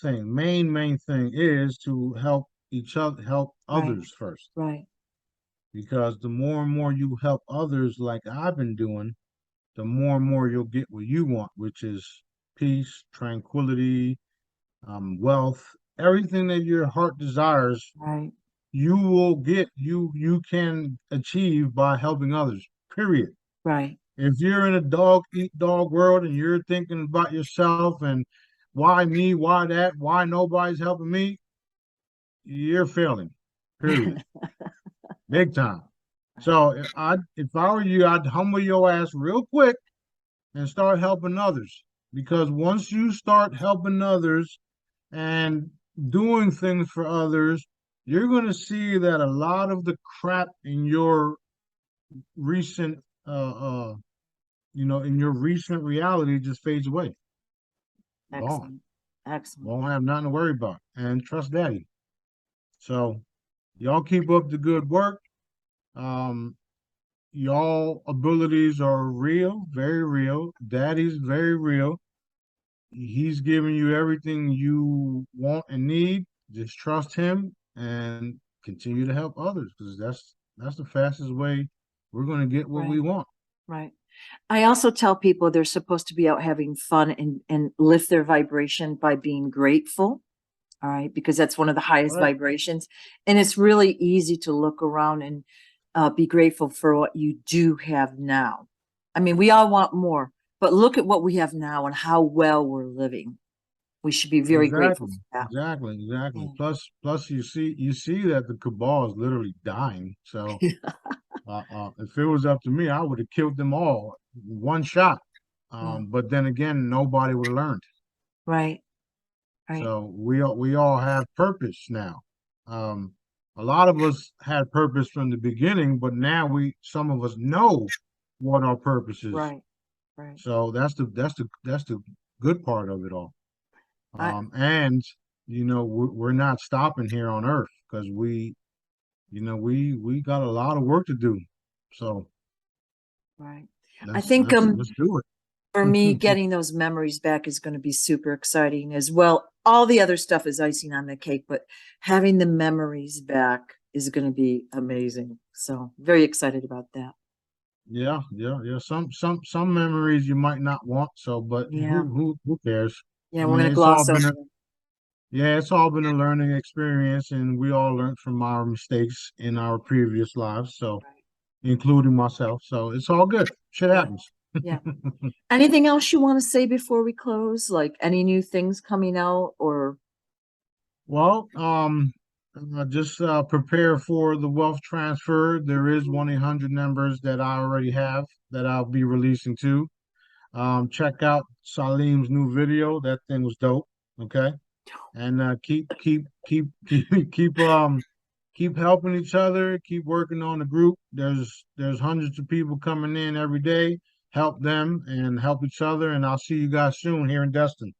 Speaker 2: thing is to help each other, help
Speaker 1: Right,
Speaker 2: others first.
Speaker 1: right,
Speaker 2: Because the more and more you help others, like I've been doing, the more and more you'll get what you want, which is peace, tranquility, wealth, everything that your heart desires,
Speaker 1: right,
Speaker 2: you will get, you can achieve by helping others, period.
Speaker 1: right,
Speaker 2: If you're in a dog eat dog world and you're thinking about yourself and why me, why that, why nobody's helping me, you're failing, period. Big time. So if I were you, I'd humble your ass real quick and start helping others. Because once you start helping others and doing things for others, you're going to see that a lot of the crap in your recent, in your recent reality just fades away. Gone.
Speaker 1: excellent, excellent.
Speaker 2: Won't have nothing to worry about. And trust daddy. So y'all keep up the good work. Um, y'all abilities are real, very real. Daddy's very real. He's giving you everything you want and need. Just trust him and continue to help others because that's the fastest way we're going to get what we
Speaker 1: Right,
Speaker 2: want.
Speaker 1: right. I also tell people they're supposed to be out having fun and lift their vibration by being grateful. All right, because that's one of the highest
Speaker 2: Right.
Speaker 1: vibrations. And it's really easy to look around and be grateful for what you do have now. I mean, we all want more, but look at what we have now and how well we're living. We should be very grateful
Speaker 2: Exactly.
Speaker 1: for that.
Speaker 2: Exactly.
Speaker 1: Yeah.
Speaker 2: Plus you see that the cabal is literally dying. So if it was up to me, I would have killed them all one shot.
Speaker 1: Yeah.
Speaker 2: But then again, nobody would have learned.
Speaker 1: Right, right,
Speaker 2: So we all have purpose now. Um, a lot of us had purpose from the beginning, but now some of us know what our purpose is.
Speaker 1: right, right.
Speaker 2: So that's the good part of it all.
Speaker 1: I,
Speaker 2: And we're not stopping here on Earth because we got a lot of work to do. So
Speaker 1: right. I
Speaker 2: let's
Speaker 1: think
Speaker 2: let's let's do
Speaker 1: for me,
Speaker 2: it.
Speaker 1: getting those memories back is going to be super exciting as well. All the other stuff is icing on the cake, but having the memories back is going to be amazing. So very excited about that.
Speaker 2: Yeah. Some memories you might not want, so but
Speaker 1: Yeah.
Speaker 2: who cares?
Speaker 1: Yeah.
Speaker 2: I
Speaker 1: We're
Speaker 2: mean,
Speaker 1: going to gloss over it.
Speaker 2: it's all been a learning experience, and we all learned from our mistakes in our previous lives, so
Speaker 1: Right.
Speaker 2: including myself. So it's all good. Shit
Speaker 1: Yeah.
Speaker 2: happens.
Speaker 1: Yeah. Anything else you want to say before we close? Like any new things coming out or
Speaker 2: Well, just prepare for the wealth transfer. There is 1-800 numbers that I already have that I'll be releasing to. Check out Salim's new video. That thing was dope. Okay. And keep helping each other, keep working on the group. There's hundreds of people coming in every day. Help them and help each other, and I'll see you guys soon here in Destin.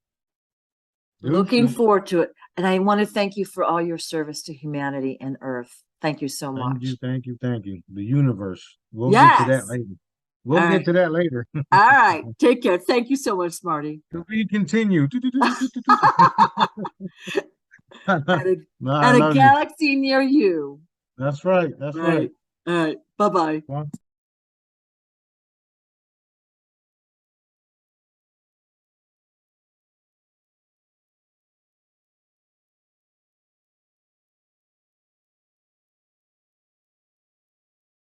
Speaker 1: looking
Speaker 2: Deuces.
Speaker 1: forward to it. And I want to thank you for all your service to humanity and Earth. Thank you so
Speaker 2: Thank you,
Speaker 1: much.
Speaker 2: thank you, thank you. The universe. We'll get to that
Speaker 1: Yes.
Speaker 2: later. We'll
Speaker 1: All
Speaker 2: get
Speaker 1: right.
Speaker 2: to that later.
Speaker 1: All right. Take care. Thank you so much, Smarty.
Speaker 2: To be continued.
Speaker 1: At a,
Speaker 2: No, I
Speaker 1: at a
Speaker 2: love you.
Speaker 1: galaxy near you.
Speaker 2: That's right. That's
Speaker 1: All
Speaker 2: right.
Speaker 1: right. All right. Bye bye.
Speaker 2: Well,